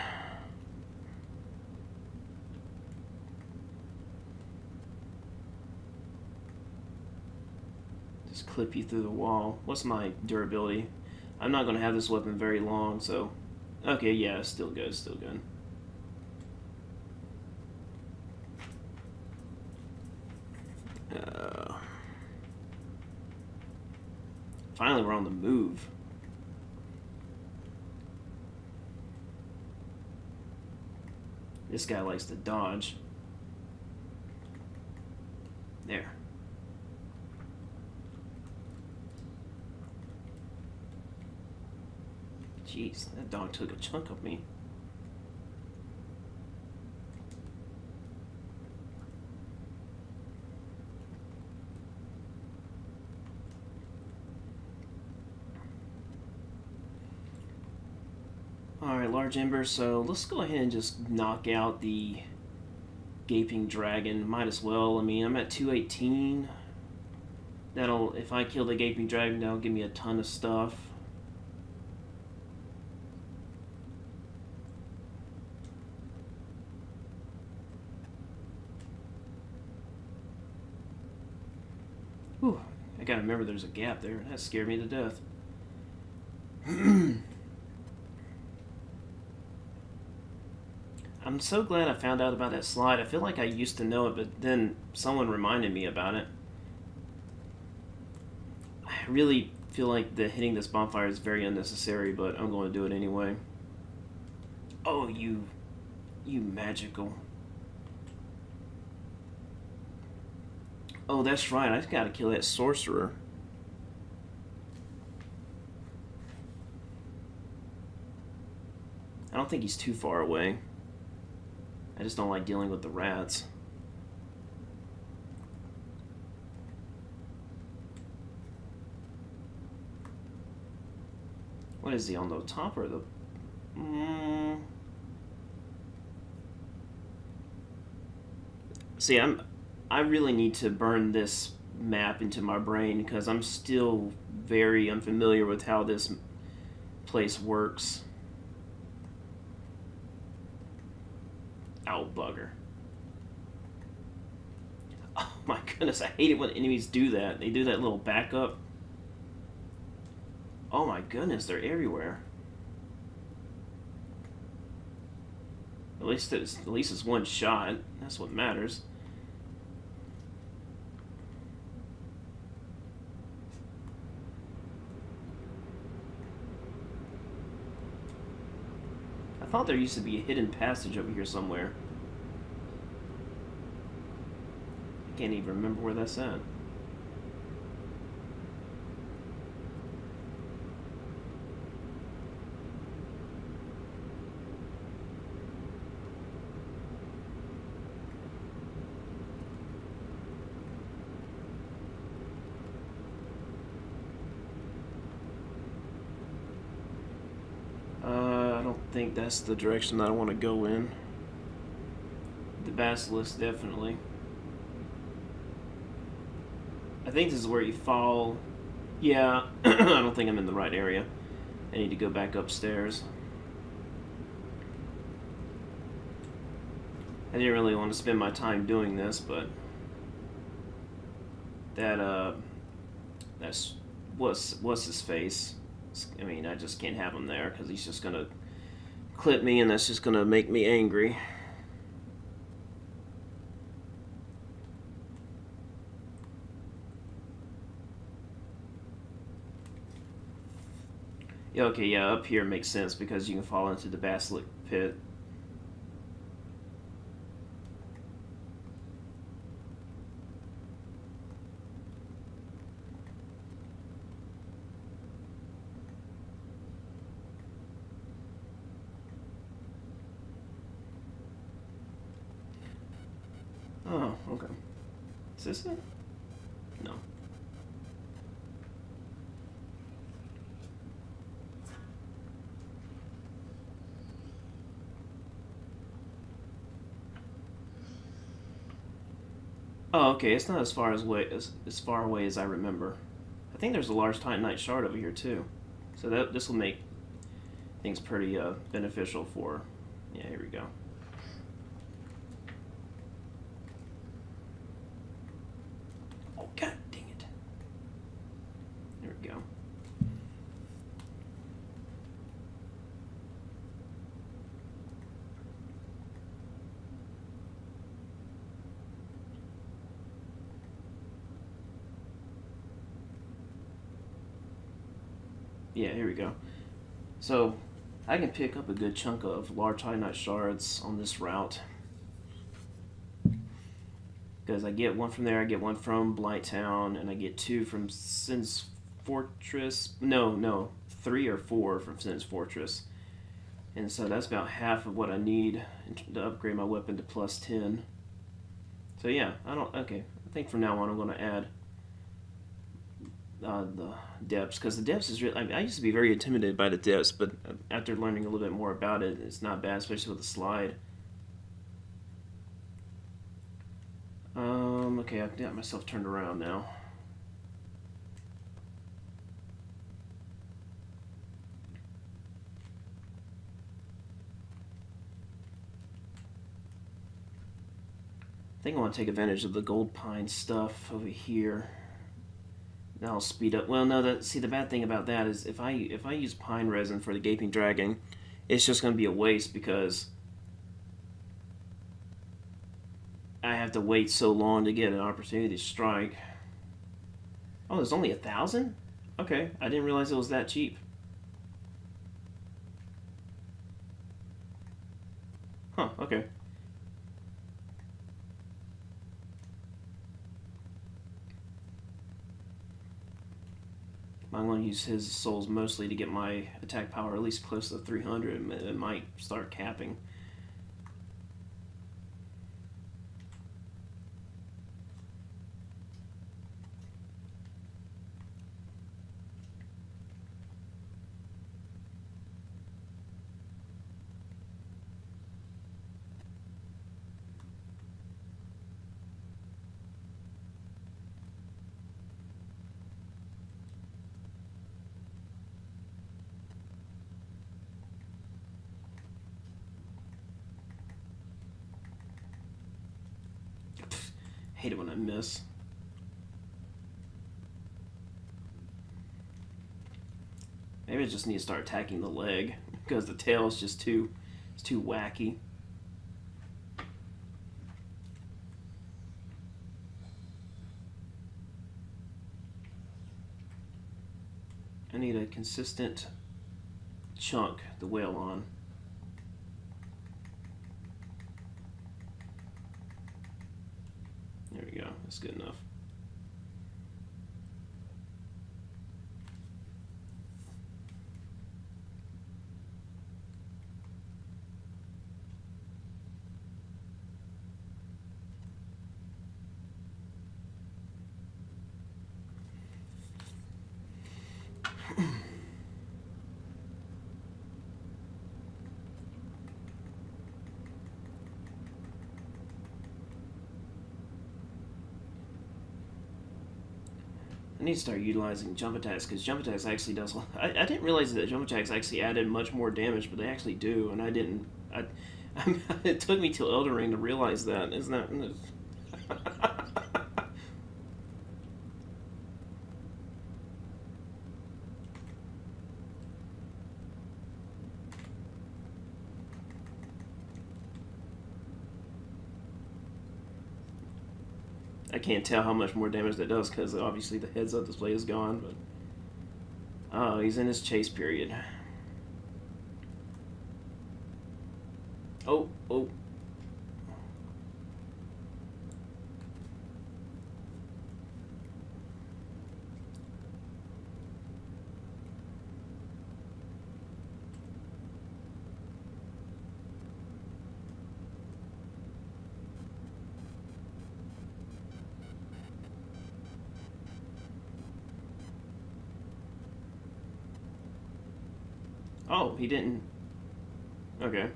Just clip you through the wall. What's my durability? I'm not going to have this weapon very long, so. Okay, yeah, still good, still good. Finally, we're on the move. This guy likes to dodge. There. Jeez, that dog took a chunk of me. Alright, large ember, so let's go ahead and just knock out the gaping dragon. Might as well. I mean, I'm at 218. If I kill the gaping dragon, that'll give me a ton of stuff. Whew, I gotta remember there's a gap there. That scared me to death. I'm so glad I found out about that slide. I feel like I used to know it, but then someone reminded me about it. I really feel like hitting this bonfire is very unnecessary, but I'm going to do it anyway. Oh, you magical. Oh, that's right. I just got to kill that sorcerer. I don't think he's too far away. I just don't like dealing with the rats. What is he, on the top or the... See, I really need to burn this map into my brain because I'm still very unfamiliar with how this place works. Oh, bugger. Oh my goodness, I hate it when enemies do that. They do that little backup. Oh my goodness, they're everywhere. At least it's one shot. That's what matters. I thought there used to be a hidden passage over here somewhere. I can't even remember where that's at. I don't think that's the direction that I want to go in. The basilisk, definitely. I think this is where you fall. Yeah, I don't think I'm in the right area. I need to go back upstairs. I didn't really want to spend my time doing this, but that that's what's his face. I mean, I just can't have him there because he's just gonna clip me, and that's just gonna make me angry. Yeah, okay, yeah, up here makes sense because you can fall into the basilisk pit. Oh, okay. Is this it? No. Oh, okay. It's not as far away as I remember. I think there's a large Titanite shard over here too, so that this will make things pretty beneficial for. Yeah, here we go. Oh god, dang it! There we go. Yeah, here we go. So I can pick up a good chunk of large Titanite shards on this route because I get one from there, I get one from Blighttown, and I get two from Sin's Fortress. No, 3 or 4 from Sin's Fortress, and so that's about half of what I need to upgrade my weapon to +10. So yeah, I don't. Okay, I think from now on I'm going to add the depths because the depths is really. I used to be very intimidated by the depths, but after learning a little bit more about it, it's not bad, especially with the slide. Okay, I've got myself turned around now. I think I want to take advantage of the gold pine stuff over here. That'll speed up. Well, no, see the bad thing about that is if I use pine resin for the gaping dragon, it's just going to be a waste because I have to wait so long to get an opportunity to strike. Oh, there's only 1,000? Okay, I didn't realize it was that cheap. Huh, okay. I'm going to use his souls mostly to get my attack power at least close to 300. It might start capping. Hate it when I miss. Maybe I just need to start attacking the leg because the tail is just it's too wacky. I need a consistent chunk to wail on. There we go. That's good enough. I need to start utilizing jump attacks because jump attacks actually does. I didn't realize that jump attacks actually added much more damage, but they actually do, and I didn't. It took me till Elden Ring to realize that. Isn't that? I can't tell how much more damage that does because obviously the heads-up display is gone. But oh, he's in his chase period. Oh, oh. Oh, he didn't. Okay.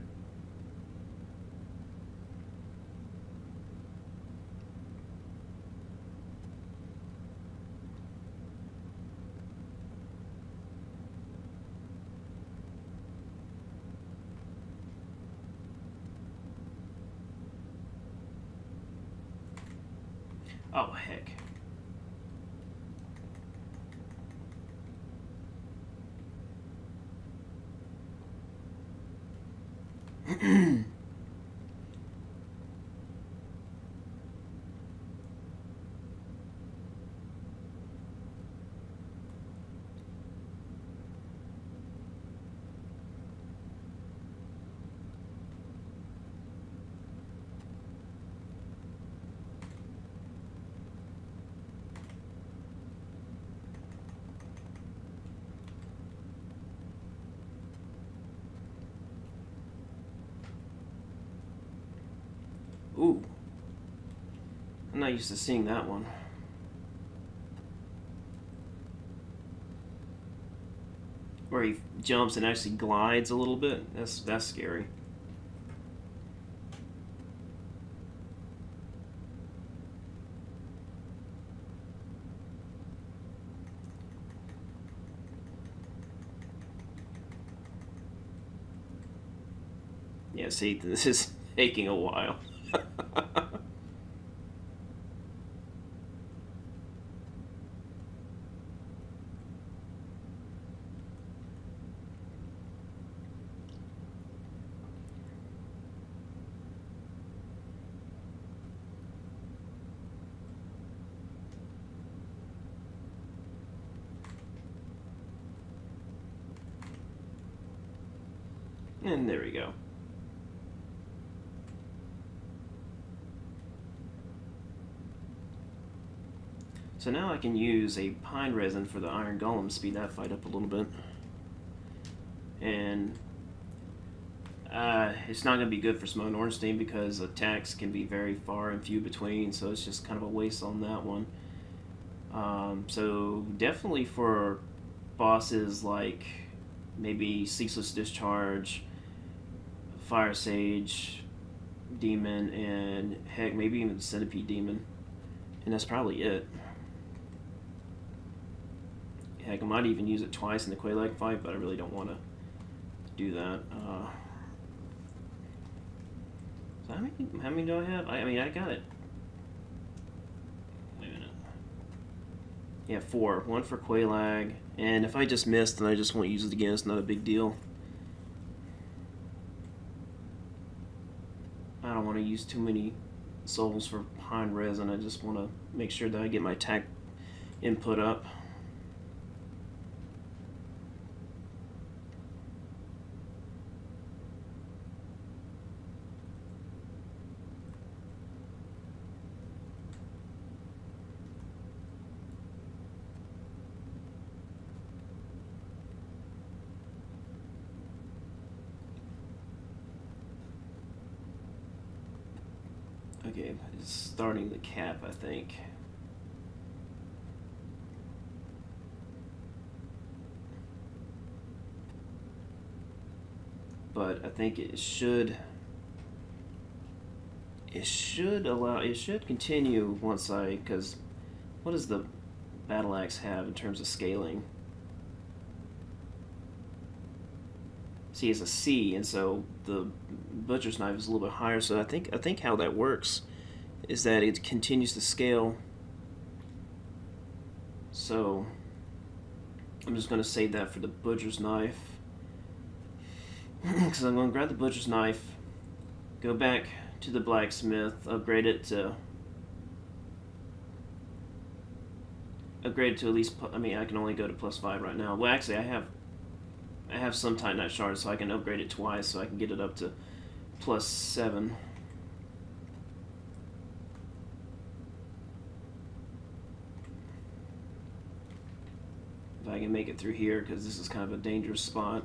Oh, heck. Ooh. I'm not used to seeing that one. Where he jumps and actually glides a little bit. That's scary. Yeah, see, this is taking a while. And there we go. So now I can use a pine resin for the iron golem, speed that fight up a little bit. And it's not going to be good for Smoke Ornstein because attacks can be very far and few between, so it's just kind of a waste on that one. So definitely for bosses like maybe Ceaseless Discharge, Fire Sage, Demon, and heck, maybe even Centipede Demon. And that's probably it. Heck, I might even use it twice in the Quelaag fight, but I really don't want to do that. So how many do I have? I mean, I got it. Wait a minute. Yeah, 4. 1 for Quelaag, and if I just missed, then I just won't use it again. It's not a big deal. I don't want to use too many souls for pine resin. I just want to make sure that I get my attack input up. Okay, it's starting the cap, I think. But I think it should continue once because what is the battle axe have in terms of scaling. See, it's a C, and so the butcher's knife is a little bit higher. So I think how that works is that it continues to scale. So I'm just going to save that for the butcher's knife, because I'm going to grab the butcher's knife, go back to the blacksmith, upgrade it to at least. I mean, I can only go to +5 right now. Well, actually, I have some titanite shards, so I can upgrade it twice, so I can get it up to +7. If I can make it through here, because this is kind of a dangerous spot,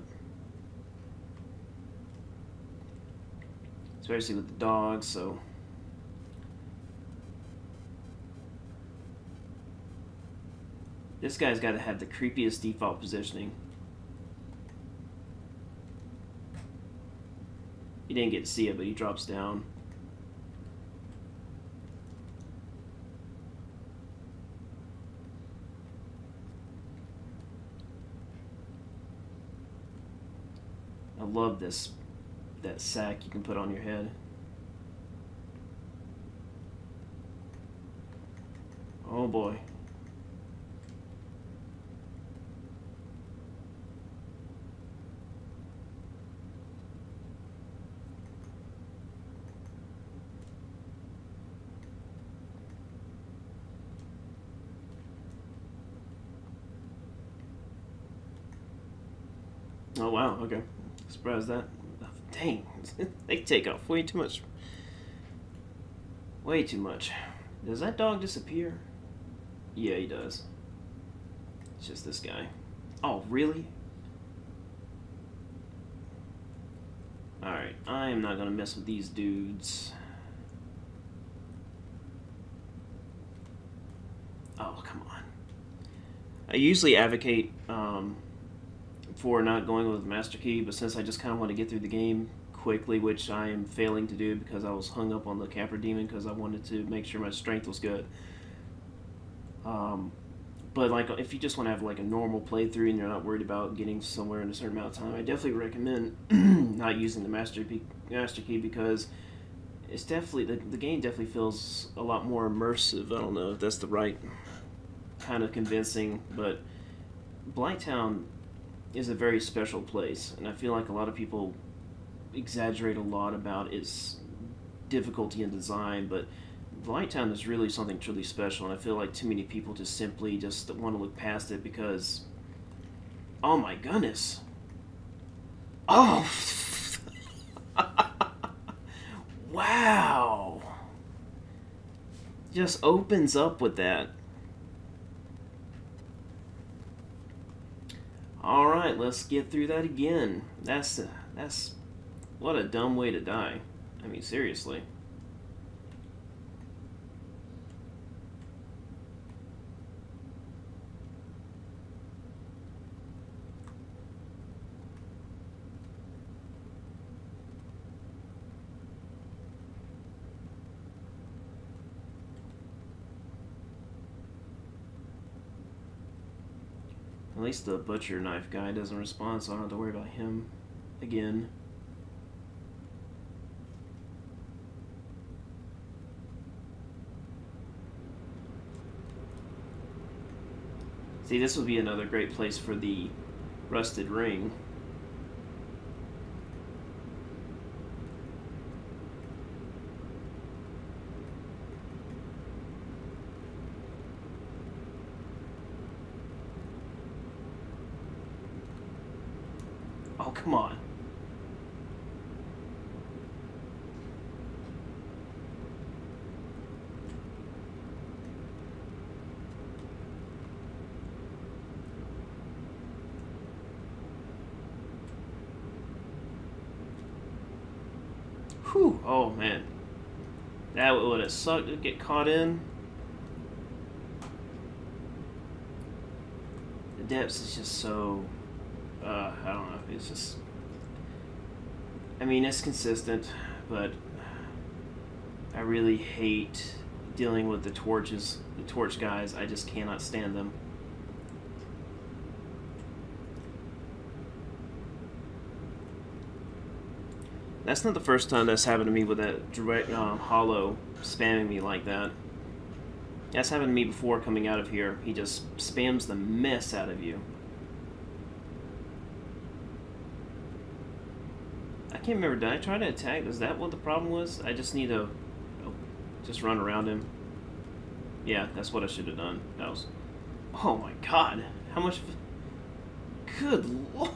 especially with the dogs. So this guy's got to have the creepiest default positioning. You didn't get to see it, but he drops down. I love that sack you can put on your head. Oh boy. Oh wow, okay. Surprised that. Dang, they take off way too much. Way too much. Does that dog disappear? Yeah, he does. It's just this guy. Oh, really? Alright, I am not gonna mess with these dudes. Oh, come on. I usually advocate for not going with Master Key, but since I just kind of want to get through the game quickly, which I am failing to do because I was hung up on the Capra Demon because I wanted to make sure my strength was good. But like, if you just want to have like a normal playthrough and you're not worried about getting somewhere in a certain amount of time, I definitely recommend not using the Master Key, because it's definitely the game definitely feels a lot more immersive. I don't know if that's the right kind of convincing, but Blighttown is a very special place, and I feel like a lot of people exaggerate a lot about its difficulty in design, but Blighttown is really something truly special, and I feel like too many people just simply just want to look past it because, oh my goodness, oh, wow, just opens up with that. All right, let's get through that again. That's what a dumb way to die. I mean, seriously. At least the butcher knife guy doesn't respond, so I don't have to worry about him again. See, this would be another great place for the rusted ring. Oh, come on. Whew. Oh, man. That would have sucked to get caught in. The depths is just so... I don't know. It's just... I mean, it's consistent, but I really hate dealing with the torch guys. I just cannot stand them. That's not the first time that's happened to me with that direct hollow spamming me like that. That's happened to me before coming out of here. He just spams the mess out of you. I can't remember. Did I try to attack? Is that what the problem was? I just need to just run around him. Yeah, that's what I should have done. That was. Oh my god! How much? Good lord!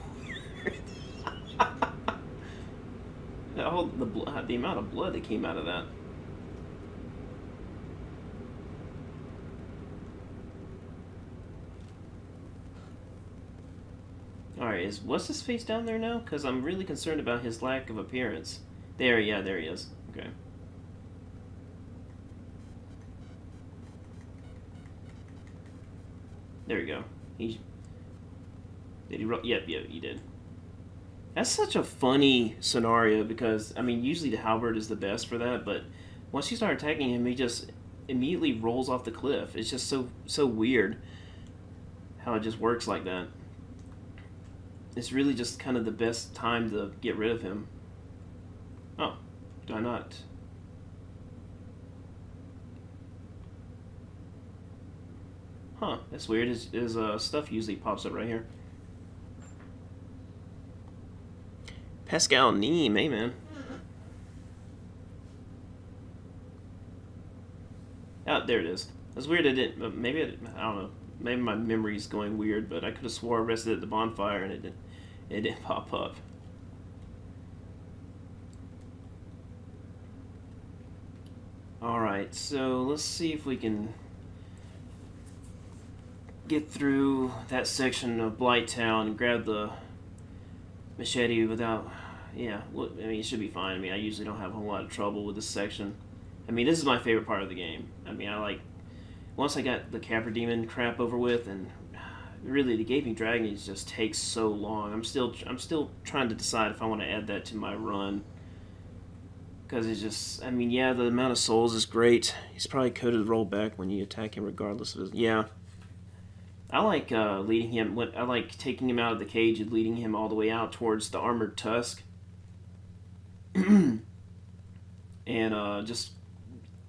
The amount of blood that came out of that. Alright, what's his face down there now? Because I'm really concerned about his lack of appearance. There he is. Okay. There we go. Did he roll? Yep, he did. That's such a funny scenario because, I mean, usually the halberd is the best for that, but once you start attacking him, he just immediately rolls off the cliff. It's just so weird how it just works like that. It's really just kind of the best time to get rid of him. Oh, do I not? Huh, that's weird. His stuff usually pops up right here. Pascal Neem, hey man. Oh, there it is. That's weird. I didn't. Maybe I don't know. Maybe my memory's going weird, but I could have swore I rested at the bonfire and it didn't pop up. All right, so let's see if we can get through that section of Blighttown and grab the machete without. Yeah, well, I mean, it should be fine. I mean, I usually don't have a whole lot of trouble with this section. I mean, this is my favorite part of the game. I mean, once I got the Capra Demon crap over with, and really the Gaping Dragon just takes so long. I'm still trying to decide if I want to add that to my run. Because it's just, I mean, yeah, the amount of souls is great. He's probably coded roll back when you attack him regardless of his, yeah. I like leading him, I like taking him out of the cage and leading him all the way out towards the Armored Tusk. And just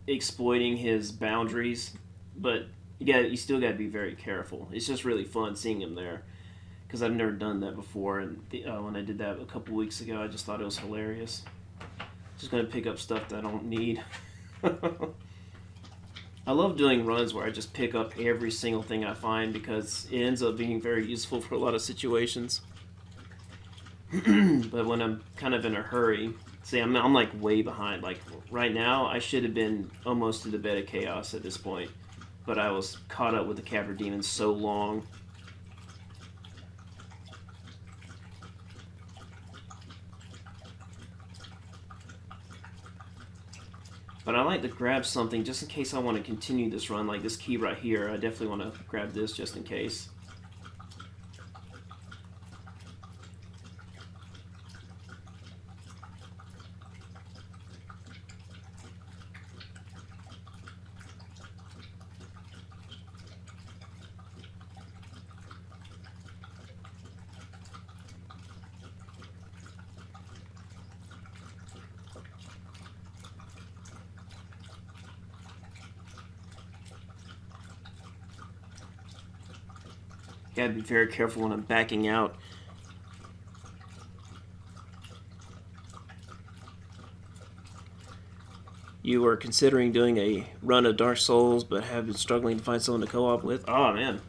exploiting his boundaries, but you still got to be very careful. It's just really fun seeing him there because I've never done that before, and when I did that a couple weeks ago, I just thought it was hilarious. Just gonna pick up stuff that I don't need. I love doing runs where I just pick up every single thing I find because it ends up being very useful for a lot of situations. But when I'm kind of in a hurry, see, I'm like way behind. Like right now, I should have been almost to the Bed of Chaos at this point, but I was caught up with the Capra Demon so long. But I like to grab something just in case I want to continue this run, like this key right here. I definitely want to grab this just in case. Gotta be very careful when I'm backing out. You were considering doing a run of Dark Souls, but have been struggling to find someone to co-op with. Oh man,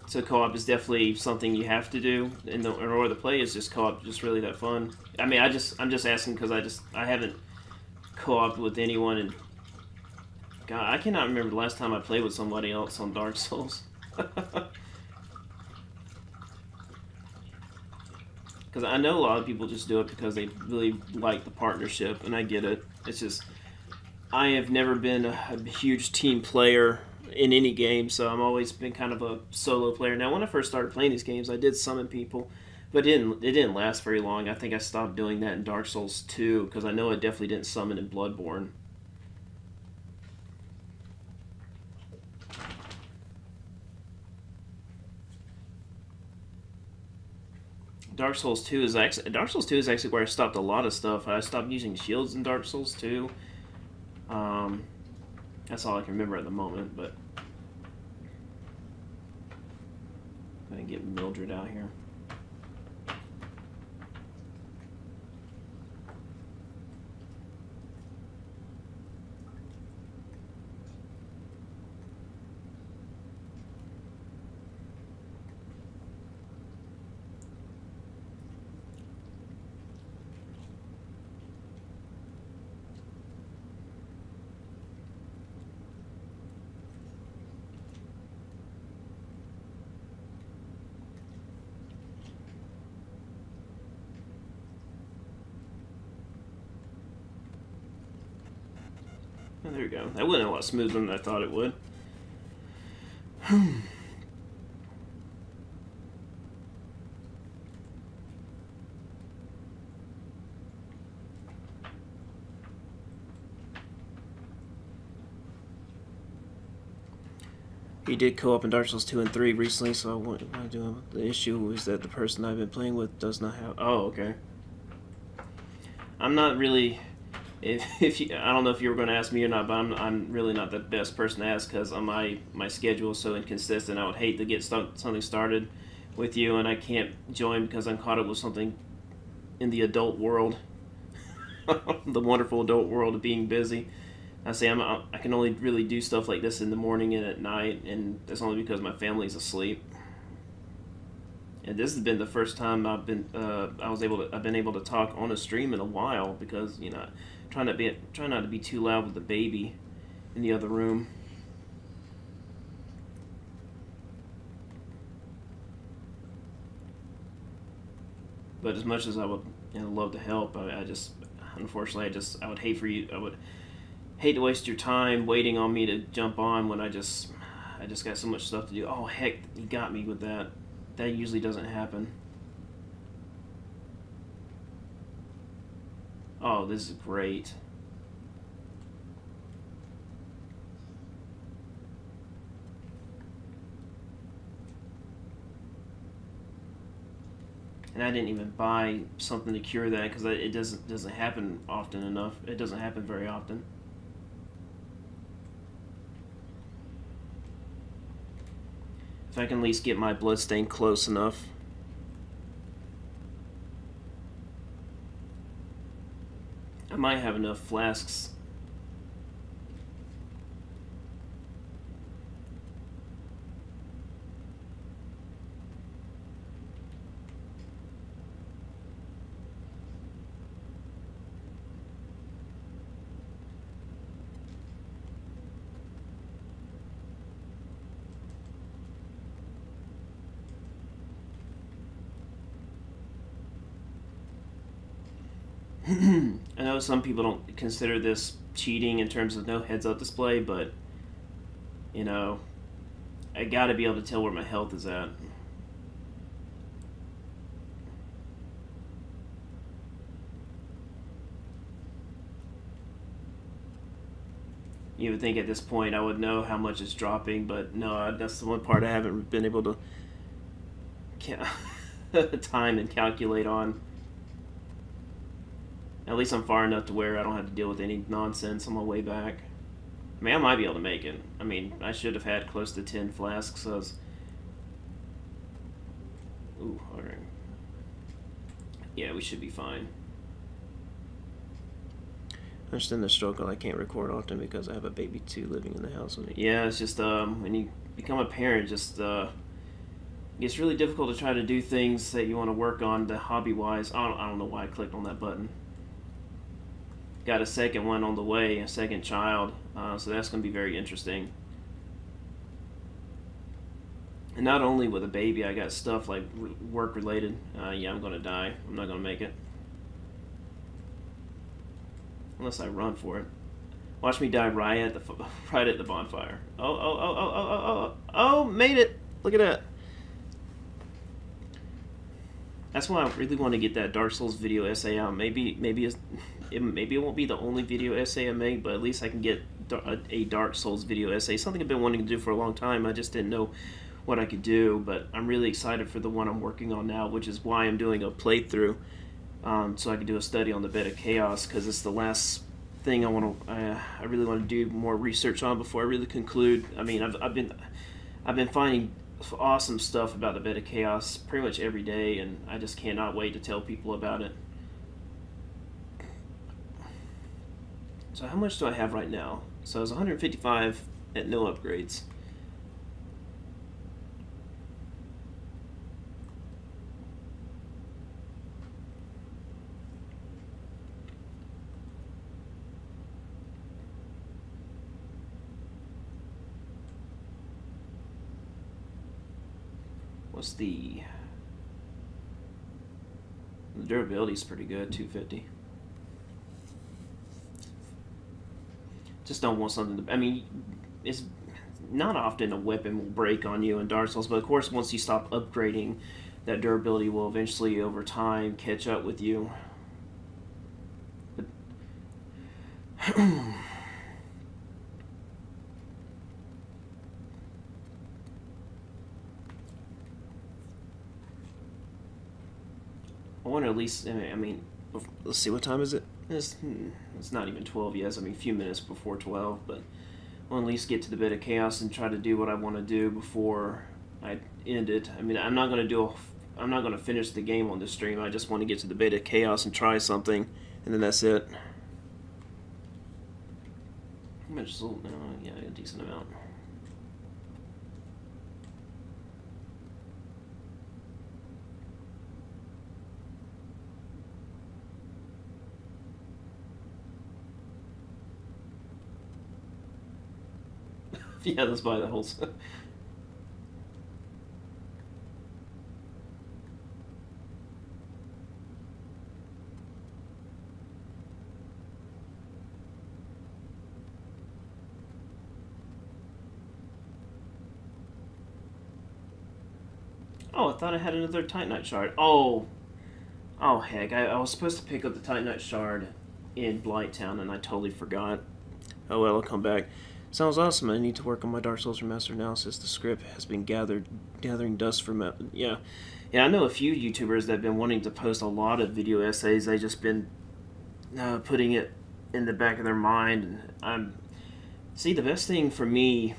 so co-op is definitely something you have to do in order to play. Is just co-op just really that fun? I mean, I'm just asking because I haven't co-opted with anyone, and God, I cannot remember the last time I played with somebody else on Dark Souls. Because I know a lot of people just do it because they really like the partnership, and I get it. It's just, I have never been a huge team player in any game, so I've always been kind of a solo player. Now, when I first started playing these games, I did summon people, but it didn't last very long. I think I stopped doing that in Dark Souls 2, because I know I definitely didn't summon in Bloodborne. Dark Souls 2 is actually where I stopped a lot of stuff. I stopped using shields in Dark Souls 2. Um, that's all I can remember at the moment, but I'm gonna get Mildred out here. Oh, there we go. That went a lot smoother than I thought it would. He did co-op in Dark Souls 2 and 3 recently, so what I do? The issue is that the person I've been playing with does not have... Oh, okay. I'm not really... If you, I don't know if you were going to ask me or not, but I'm really not the best person to ask because my schedule is so inconsistent. I would hate to get something started with you and I can't join because I'm caught up with something in the adult world, the wonderful adult world of being busy. I say I can only really do stuff like this in the morning and at night, and that's only because my family's asleep. And this has been the first time I've been able to talk on a stream in a while because try not to be too loud with the baby in the other room. But as much as I would love to help, I just unfortunately I would hate for you. I would hate to waste your time waiting on me to jump on when I just got so much stuff to do. Oh heck, you got me with that. That usually doesn't happen. Oh, this is great. And I didn't even buy something to cure that because it doesn't happen often enough. It doesn't happen very often. If I can at least get my bloodstain close enough. I might have enough flasks. I know some people don't consider this cheating in terms of no heads-up display, but I gotta be able to tell where my health is at. You would think at this point I would know how much it's dropping, but no, that's the one part I haven't been able to time and calculate on. At least I'm far enough to where I don't have to deal with any nonsense on my way back. I mean, I might be able to make it. I mean, I should have had close to 10 flasks. So ooh, alright. Yeah, we should be fine. I understand the struggle. I can't record often because I have a baby too living in the house with me. Yeah, it's just when you become a parent, just it's really difficult to try to do things that you want to work on, the hobby-wise. I don't know why I clicked on that button. Got a second one on the way, a second child, so that's going to be very interesting. And not only with a baby, I got stuff like work-related. Yeah, I'm going to die. I'm not going to make it. Unless I run for it. Watch me die right at the bonfire. Oh, made it! Look at that. That's why I really want to get that Dark Souls video essay out. Maybe it won't be the only video essay I make, but at least I can get a Dark Souls video essay. Something I've been wanting to do for a long time. I just didn't know what I could do. But I'm really excited for the one I'm working on now, which is why I'm doing a playthrough, so I can do a study on the Bed of Chaos, because it's the last thing I really want to do more research on before I really conclude. I mean, I've been finding awesome stuff about the Bed of Chaos pretty much every day, and I just cannot wait to tell people about it. So how much do I have right now? So it's 155 at no upgrades. What's the durability is pretty good, 250. Just don't want something to, I mean, it's not often a weapon will break on you in Dark Souls, but of course once you stop upgrading, that durability will eventually over time catch up with you. But I want to at least, I mean, let's see, what time is it? It's not even 12 yet. So, I mean, a few minutes before 12, but I'll at least get to the Bed of Chaos and try to do what I want to do before I end it. I mean, I'm not going to finish the game on this stream. I just want to get to the Bed of Chaos and try something, and then that's it. How much is yeah, a decent amount. Yeah, let's buy the whole set. Oh, I thought I had another Titanite shard. Oh heck, I was supposed to pick up the Titanite shard in Blighttown, and I totally forgot. Oh well, I'll come back. Sounds awesome. I need to work on my Dark Souls Remastered analysis. The script has been gathering dust from yeah. I know a few YouTubers that have been wanting to post a lot of video essays. They just been putting it in the back of their mind. See, the best thing for me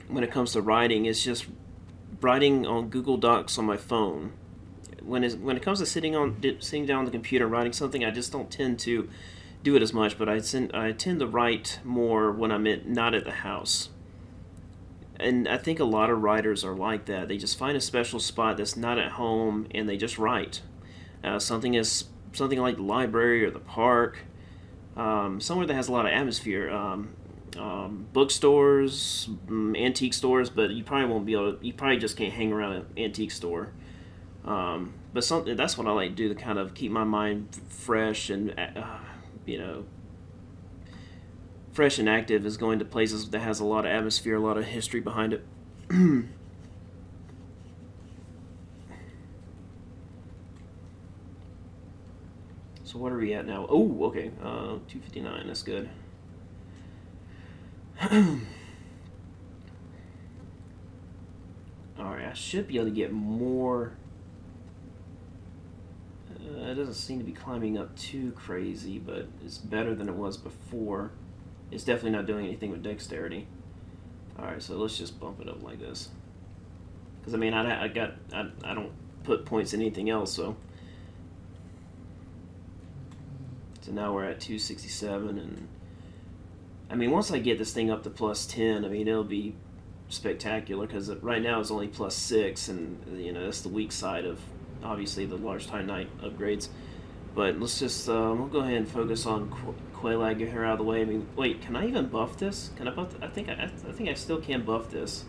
when it comes to writing is just writing on Google Docs on my phone. When it comes to sitting down on the computer and writing something, I just don't tend to do it as much, but I tend to write more when I'm not at the house. And I think a lot of writers are like that. They just find a special spot that's not at home, and they just write. Something like the library or the park, somewhere that has a lot of atmosphere. Bookstores, antique stores, but you probably won't be able to, you probably just can't hang around an antique store. But that's what I like to do to kind of keep my mind fresh and fresh and active, is going to places that has a lot of atmosphere, a lot of history behind it. So what are we at now? Oh, okay, 259. That's good. Alright, I should be able to get more. It doesn't seem to be climbing up too crazy, but it's better than it was before. It's definitely not doing anything with dexterity. Alright, so let's just bump it up like this. Because, I mean, I don't put points in anything else, so. So now we're at 267, and I mean, once I get this thing up to plus 10, I mean, it'll be spectacular, because right now it's only plus 6, and, that's the weak side of, obviously, the large Titanite upgrades. But let's just, we'll go ahead and focus on Quelaag, get her out of the way. I mean, wait, can I even buff this? Can I buff I think I still can buff this.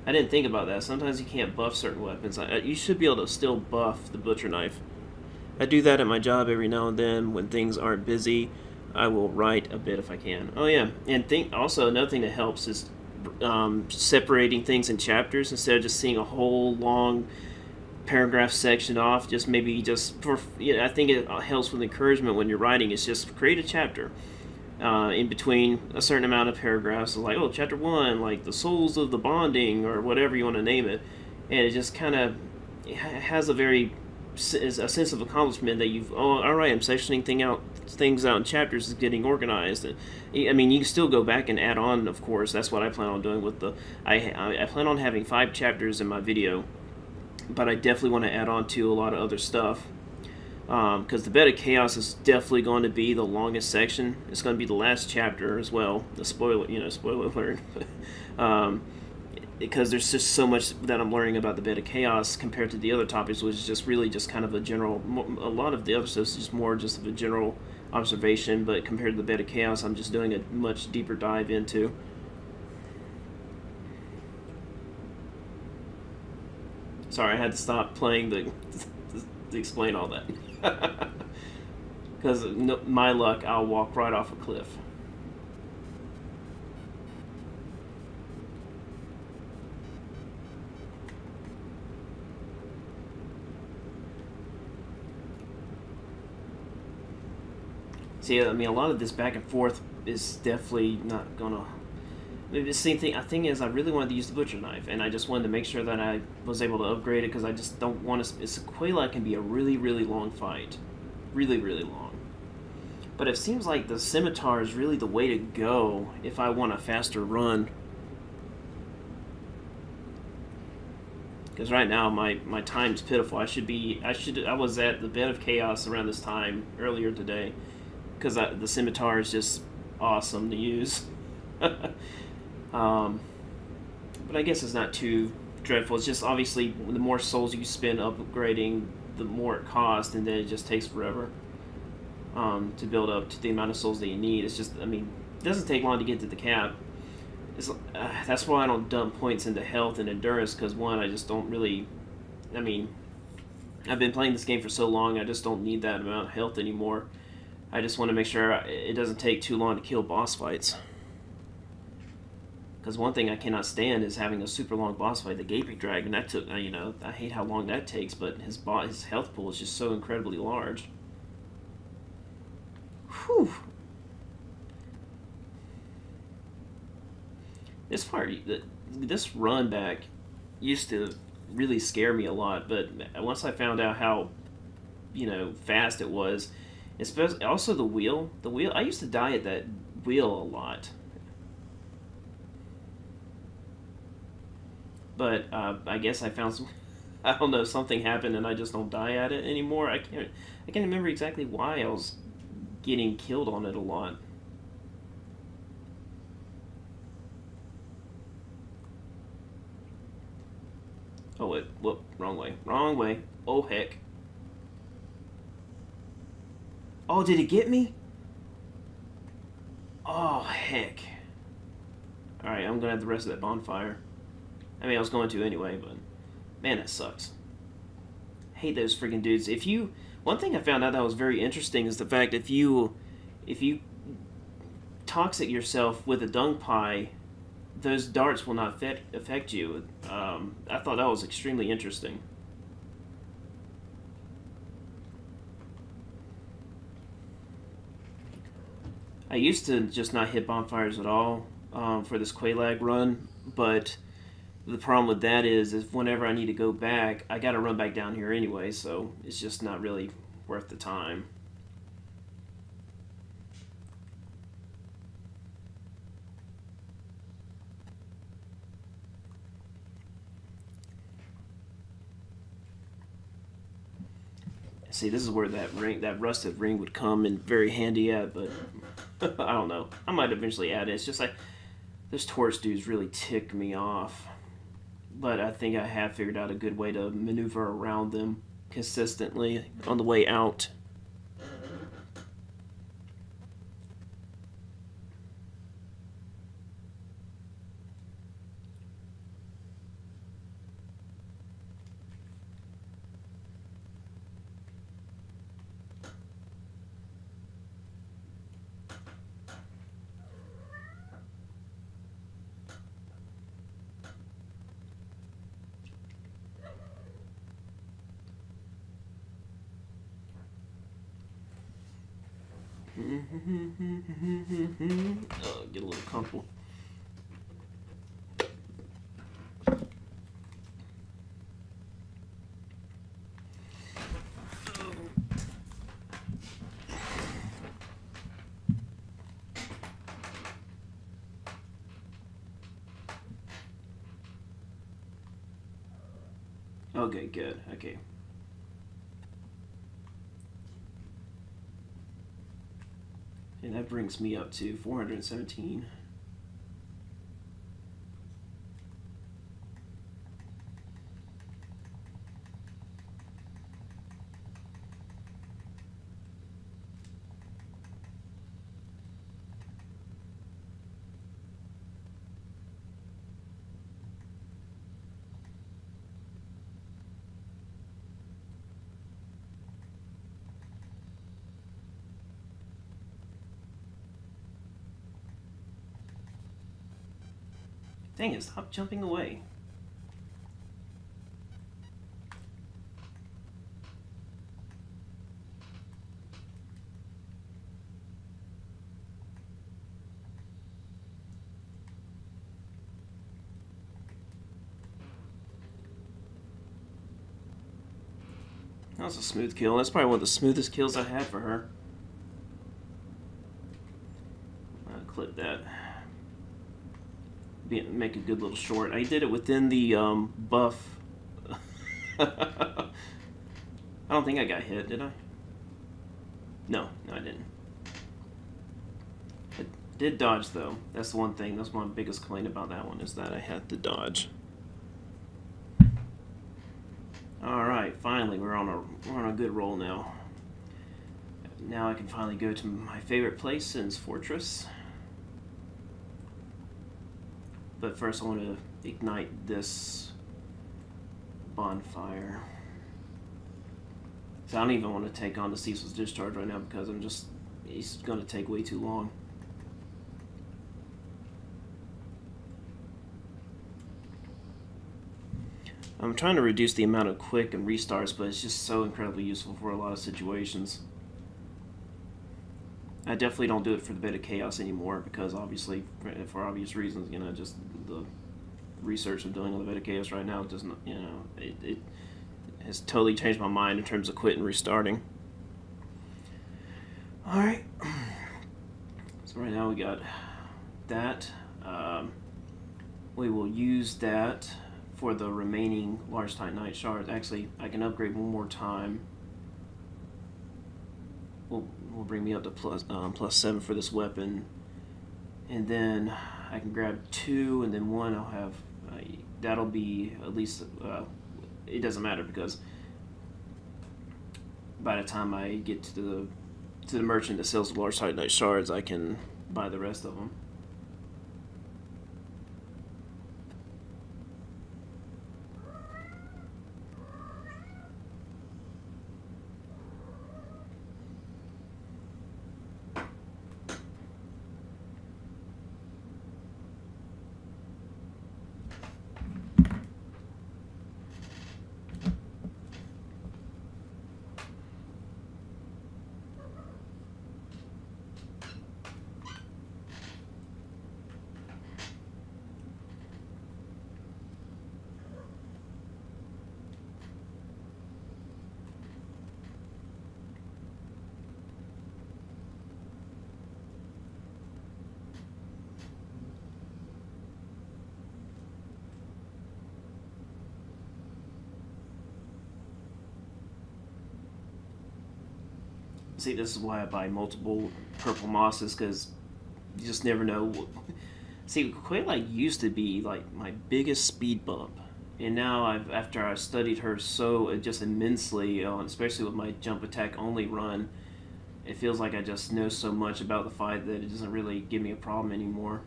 I didn't think about that. Sometimes you can't buff certain weapons. You should be able to still buff the butcher knife. I do that at my job every now and then when things aren't busy. I will write a bit if I can. Oh yeah, and also another thing that helps is separating things in chapters instead of just seeing a whole long paragraph section off. I think it helps with encouragement when you're writing. It's just create a chapter. in between a certain amount of paragraphs, like, oh, chapter one, like the souls of the bonding, or whatever you want to name it, and it just kind of has a very a sense of accomplishment that you've, oh, all right, I'm sectioning things out in chapters, is getting organized. And, I mean, you can still go back and add on, of course. That's what I plan on doing with the. I plan on having 5 chapters in my video, but I definitely want to add on to a lot of other stuff. Because the Bed of Chaos is definitely going to be the longest section. It's going to be the last chapter as well. The spoiler alert. um, because there's just so much that I'm learning about the Bed of Chaos compared to the other topics, which is just really just kind of a general. A lot of the other stuff is just more just of a general observation, but compared to the Bed of Chaos, I'm just doing a much deeper dive into. Sorry, I had to stop playing to explain all that. Because no, my luck, I'll walk right off a cliff. See, I mean, a lot of this back and forth is definitely not gonna. The same thing. I think is I really wanted to use the butcher knife, and I just wanted to make sure that I was able to upgrade it because I just don't want to. It's Quelaag can be a really, really long fight, really, really long. But it seems like the scimitar is really the way to go if I want a faster run. Because right now my time's pitiful. I was at the Bed of Chaos around this time earlier today because the scimitar is just awesome to use. But I guess it's not too dreadful. It's just obviously the more souls you spend upgrading, the more it costs, and then it just takes forever to build up to the amount of souls that you need. It's just, I mean, it doesn't take long to get to the cap. That's why I don't dump points into health and endurance, because one, I just don't really. I mean, I've been playing this game for so long, I just don't need that amount of health anymore. I just want to make sure it doesn't take too long to kill boss fights. Because one thing I cannot stand is having a super long boss fight. The Gaping Dragon, that took, I hate how long that takes, but his health pool is just so incredibly large. Whew. This run back used to really scare me a lot, but once I found out how, fast it was, especially also the wheel. I used to die at that wheel a lot. But I guess I found some. I don't know. Something happened, and I just don't die at it anymore. I can't remember exactly why I was getting killed on it a lot. Oh wait, whoop, wrong way. Oh heck. Oh, did it get me? Oh heck. All right, I'm gonna have the rest of that bonfire. I mean, I was going to anyway, but man, that sucks. Hate those freaking dudes. One thing I found out that was very interesting is the fact if you toxic yourself with a dung pie, those darts will not affect you. I thought that was extremely interesting. I used to just not hit bonfires at all for this Quelaag run, but the problem with that is whenever I need to go back, I got to run back down here anyway, so it's just not really worth the time. See, this is where that rusted ring would come in very handy at, but I don't know. I might eventually add it. It's just like, those torch dudes really tick me off. But I think I have figured out a good way to maneuver around them consistently on the way out. Get a little comfortable. Okay, good. Okay. And that brings me up to 417. Dang it, stop jumping away. That was a smooth kill. That's probably one of the smoothest kills I had for her. I'll clip that. Make a good little short. I did it within the buff. I don't think I got hit, did I? No, I didn't. I did dodge though. That's the one thing. That's my biggest complaint about that one is that I had to dodge. All right, finally we're on a good roll now. Now I can finally go to my favorite place, Sin's Fortress. But first I want to ignite this bonfire. So I don't even want to take on the Ceaseless Discharge right now because he's going to take way too long. I'm trying to reduce the amount of quick and restarts, but it's just so incredibly useful for a lot of situations. I definitely don't do it for the Bed of Chaos anymore because obviously, for obvious reasons, just the research I'm doing on the Bed of Chaos right now doesn't, it has totally changed my mind in terms of quitting and restarting. All right. So right now we got that. We will use that for the remaining large Titanite shards. Actually, I can upgrade one more time. Will bring me up to plus 7 for this weapon, and then I can grab 2, and then 1 I'll have. That'll be at least. It doesn't matter because by the time I get to the merchant that sells the large Titanite shards, I can buy the rest of them. See, this is why I buy multiple purple mosses, because you just never know. See, Quelaag used to be like my biggest speed bump, and now after I studied her so just immensely, especially with my jump attack only run, it feels like I just know so much about the fight that it doesn't really give me a problem anymore.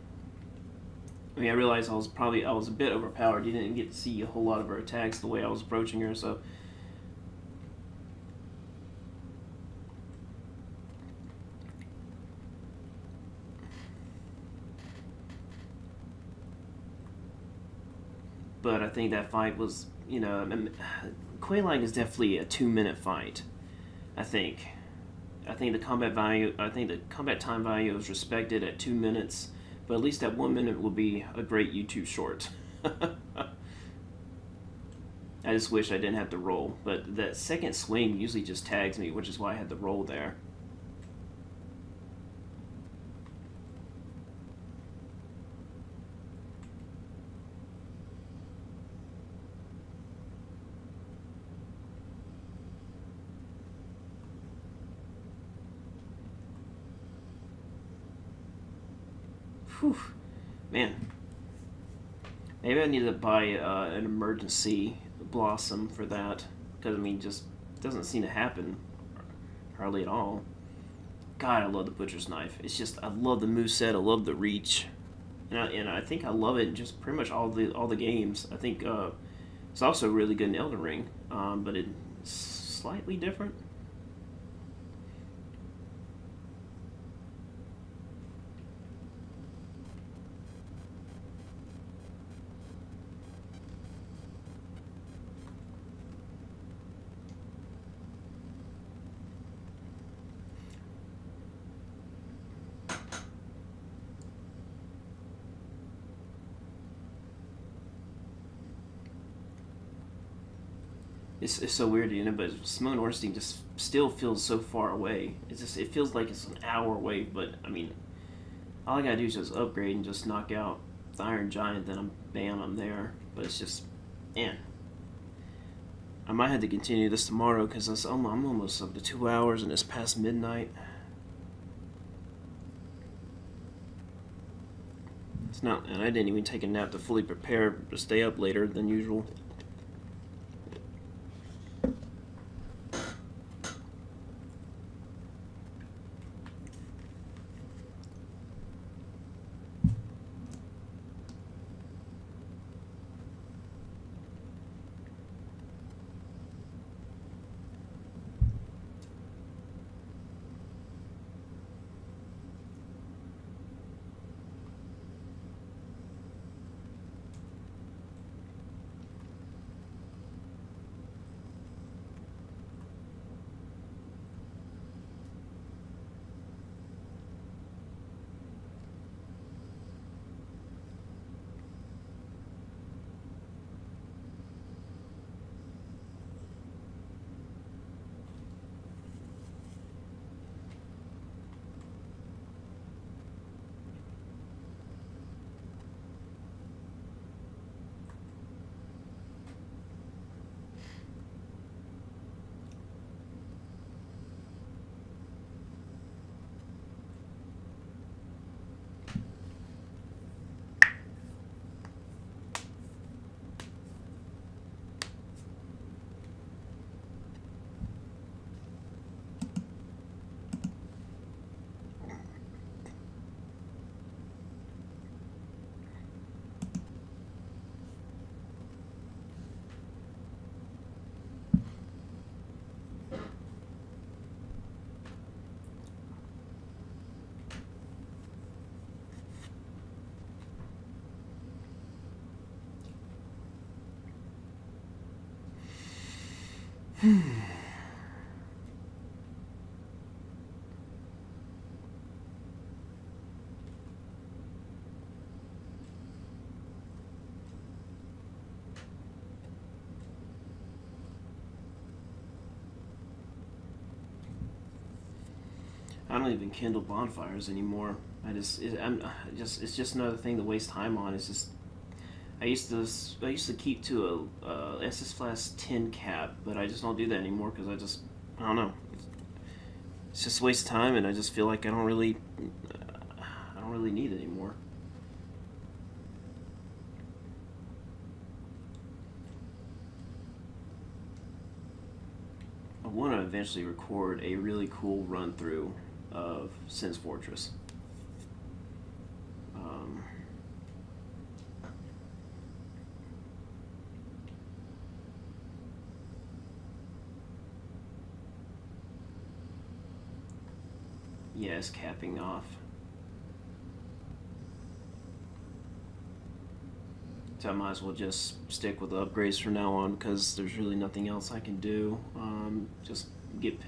I mean, I realized I was a bit overpowered. You didn't get to see a whole lot of her attacks the way I was approaching her, so. But I think that fight was, Quelaag is definitely a 2-minute fight, I think. I think the combat time value is respected at 2 minutes, but at least that 1 minute will be a great YouTube short. I just wish I didn't have to roll, but that second swing usually just tags me, which is why I had to roll there. Whew, man. Maybe I need to buy an emergency blossom for that, because I mean, just doesn't seem to happen hardly at all. God, I love the butcher's knife. It's just I love the moveset. I love the reach, and I think I love it in just pretty much all the games. I think it's also really good in Elden Ring, but it's slightly different. It's so weird, but Simone Ornstein just still feels so far away. It feels like it's an hour away, but I mean, all I gotta do is just upgrade and just knock out the Iron Giant, then I'm there. But it's just, man, I might have to continue this tomorrow because I'm almost up to 2 hours and it's past midnight. It's not, and I didn't even take a nap to fully prepare to stay up later than usual. I don't even kindle bonfires anymore. It's just another thing to waste time on. It's just I used to keep to a SS Flask 10 cap, but I just don't do that anymore because I don't know. It's just a waste of time, and I just feel like I don't really need it anymore. I want to eventually record a really cool run through of Sin's Fortress. Um, yeah, it's capping off. So I might as well just stick with the upgrades from now on because there's really nothing else I can do. Just get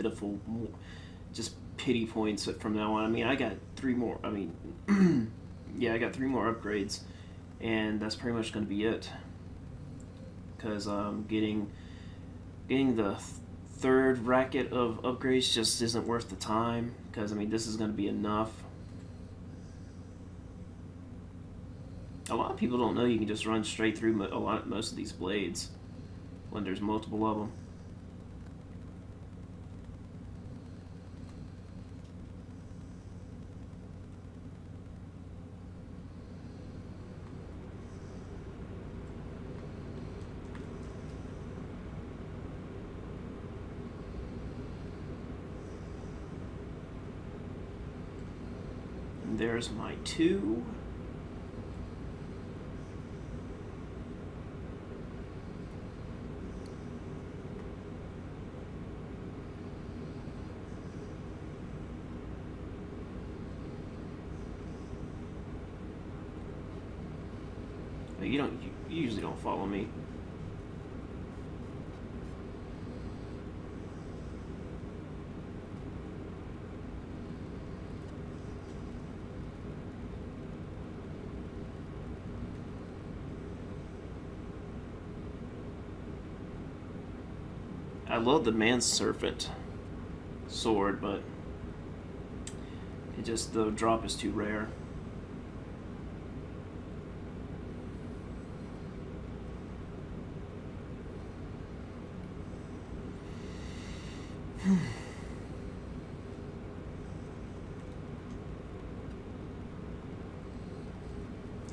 just pity points from now on. I mean, I got three more. I mean, yeah, I got three more upgrades, and that's pretty much going to be it. Because getting the third racket of upgrades just isn't worth the time. Because I mean, this is going to be enough. A lot of people don't know you can just run straight through most of these blades when there's multiple of them. And there's my 2. You usually don't follow me. I love the Manservant sword, but the drop is too rare.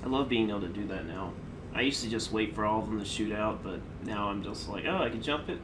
I love being able to do that now. I used to just wait for all of them to shoot out, but now I'm just like, oh, I can jump it.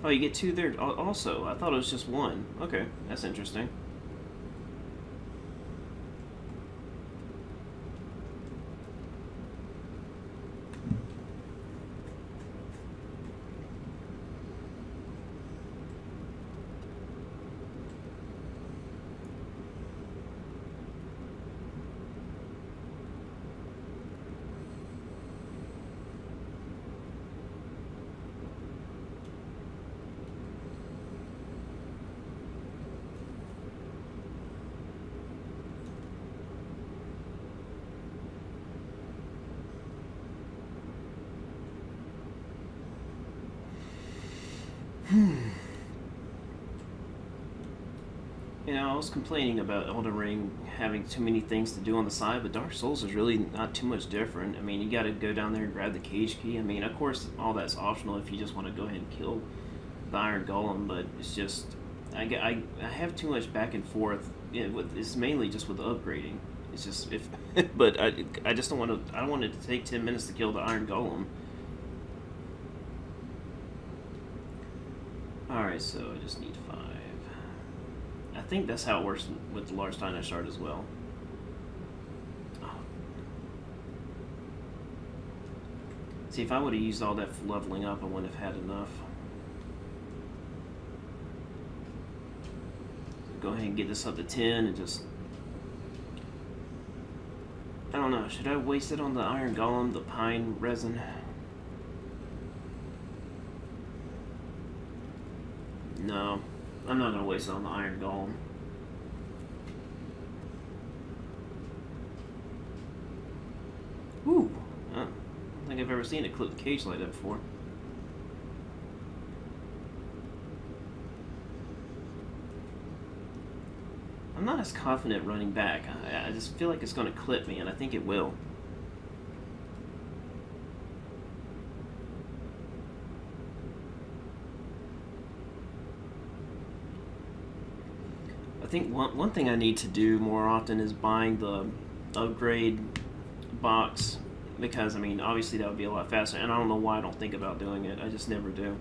Oh, you get 2 there also. I thought it was just 1. Okay, that's interesting. You know, I was complaining about Elden Ring having too many things to do on the side, but Dark Souls is really not too much different. I mean, you got to go down there and grab the cage key. I mean, of course, all that's optional if you just want to go ahead and kill the Iron Golem, but it's just I have too much back and forth. It's mainly just with the upgrading. It's just if, but I just don't want to. I don't want it to take 10 minutes to kill the Iron Golem. All right, so I just need 5. I think that's how it works with the Lars Steiner shard as well. Oh. See, if I would have used all that for leveling up, I wouldn't have had enough. Go ahead and get this up to 10 and just... I don't know, should I waste it on the Iron Golem, the pine resin? No. I'm not going to waste it on the Iron Golem. Ooh. I don't think I've ever seen it clip the cage like that before. I'm not as confident running back. I just feel like it's going to clip me, and I think it will. I think one thing I need to do more often is buying the upgrade box because I mean, obviously that would be a lot faster, and I don't know why I don't think about doing it. I just never do.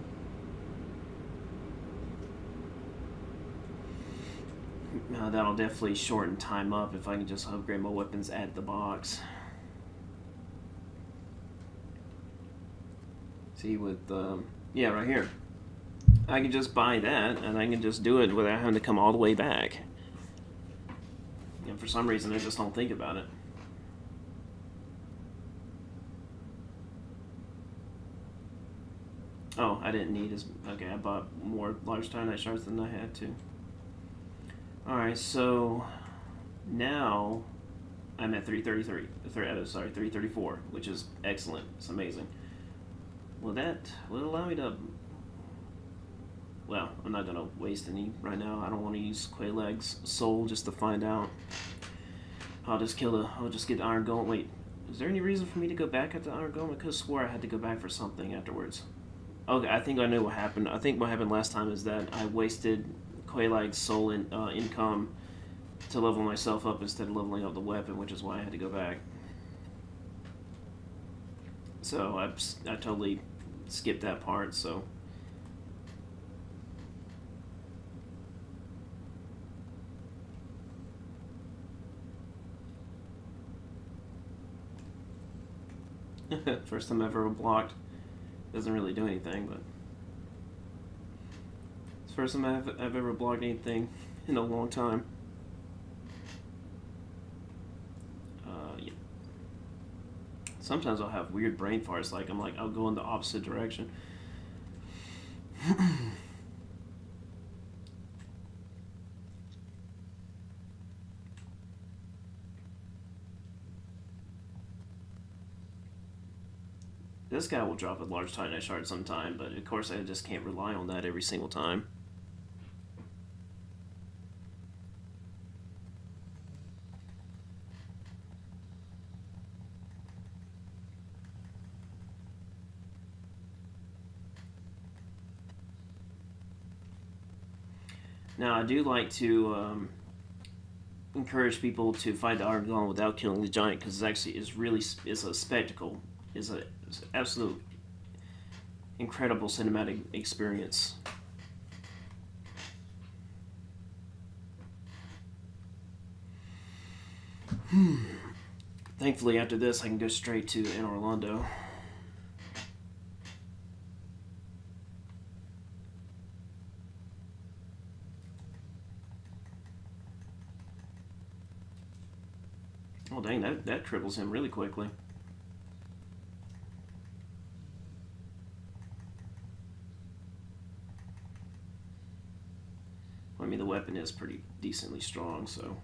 That'll definitely shorten time up if I can just upgrade my weapons at the box. See, with yeah, right here, I can just buy that, and I can just do it without having to come all the way back. And for some reason, I just don't think about it. Oh, I didn't need as... Okay, I bought more large Titanite shards than I had to. Alright, so now I'm at 333. Sorry, 334, which is excellent. It's amazing. Will it allow me to... Well, I'm not going to waste any right now. I don't want to use Quelaag's soul just to find out. I'll just get the Iron Golem. Wait, is there any reason for me to go back at the Iron Golem? I could have swore I had to go back for something afterwards. Okay, I think I know what happened. I think what happened last time is that I wasted Quelaag's soul income to level myself up instead of leveling up the weapon, which is why I had to go back. So I totally skipped that part, so... First time I've ever blocked. Doesn't really do anything, but... It's the first time I've ever blocked anything in a long time. Yeah. Sometimes I'll have weird brain farts, like I'll go in the opposite direction. This guy will drop a large Titanite shard sometime, but of course I just can't rely on that every single time. Now I do like to encourage people to fight the Iron Golem without killing the giant, because it actually is a spectacle. It's an absolute incredible cinematic experience. Thankfully, after this, I can go straight to Anor Londo. Oh dang, that triples him really quickly. I mean, the weapon is pretty decently strong, so...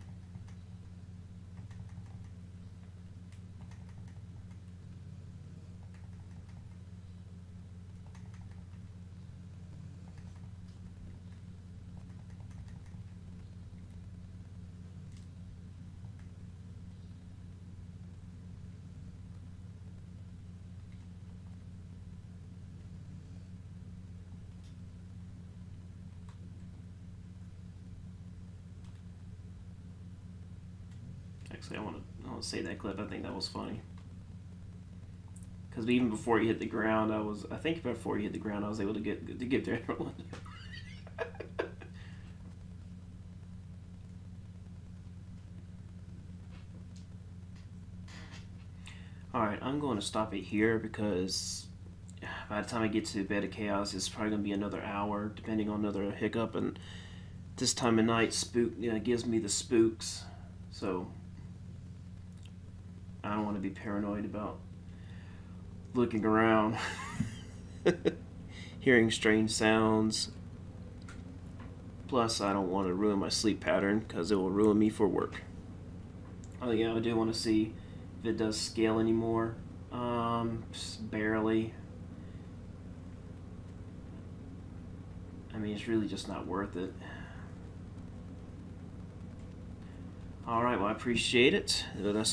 Actually, I want to say that clip. I think that was funny. Because even before he hit the ground, I think before he hit the ground, I was able to get there. Alright, I'm going to stop it here because by the time I get to Bed of Chaos, it's probably going to be another hour, depending on another hiccup. And this time of night gives me the spooks. So I don't want to be paranoid about looking around, hearing strange sounds. Plus, I don't want to ruin my sleep pattern because it will ruin me for work. Oh yeah, I do want to see if it does scale anymore. Just barely. I mean, it's really just not worth it. Alright, well, I appreciate it. That's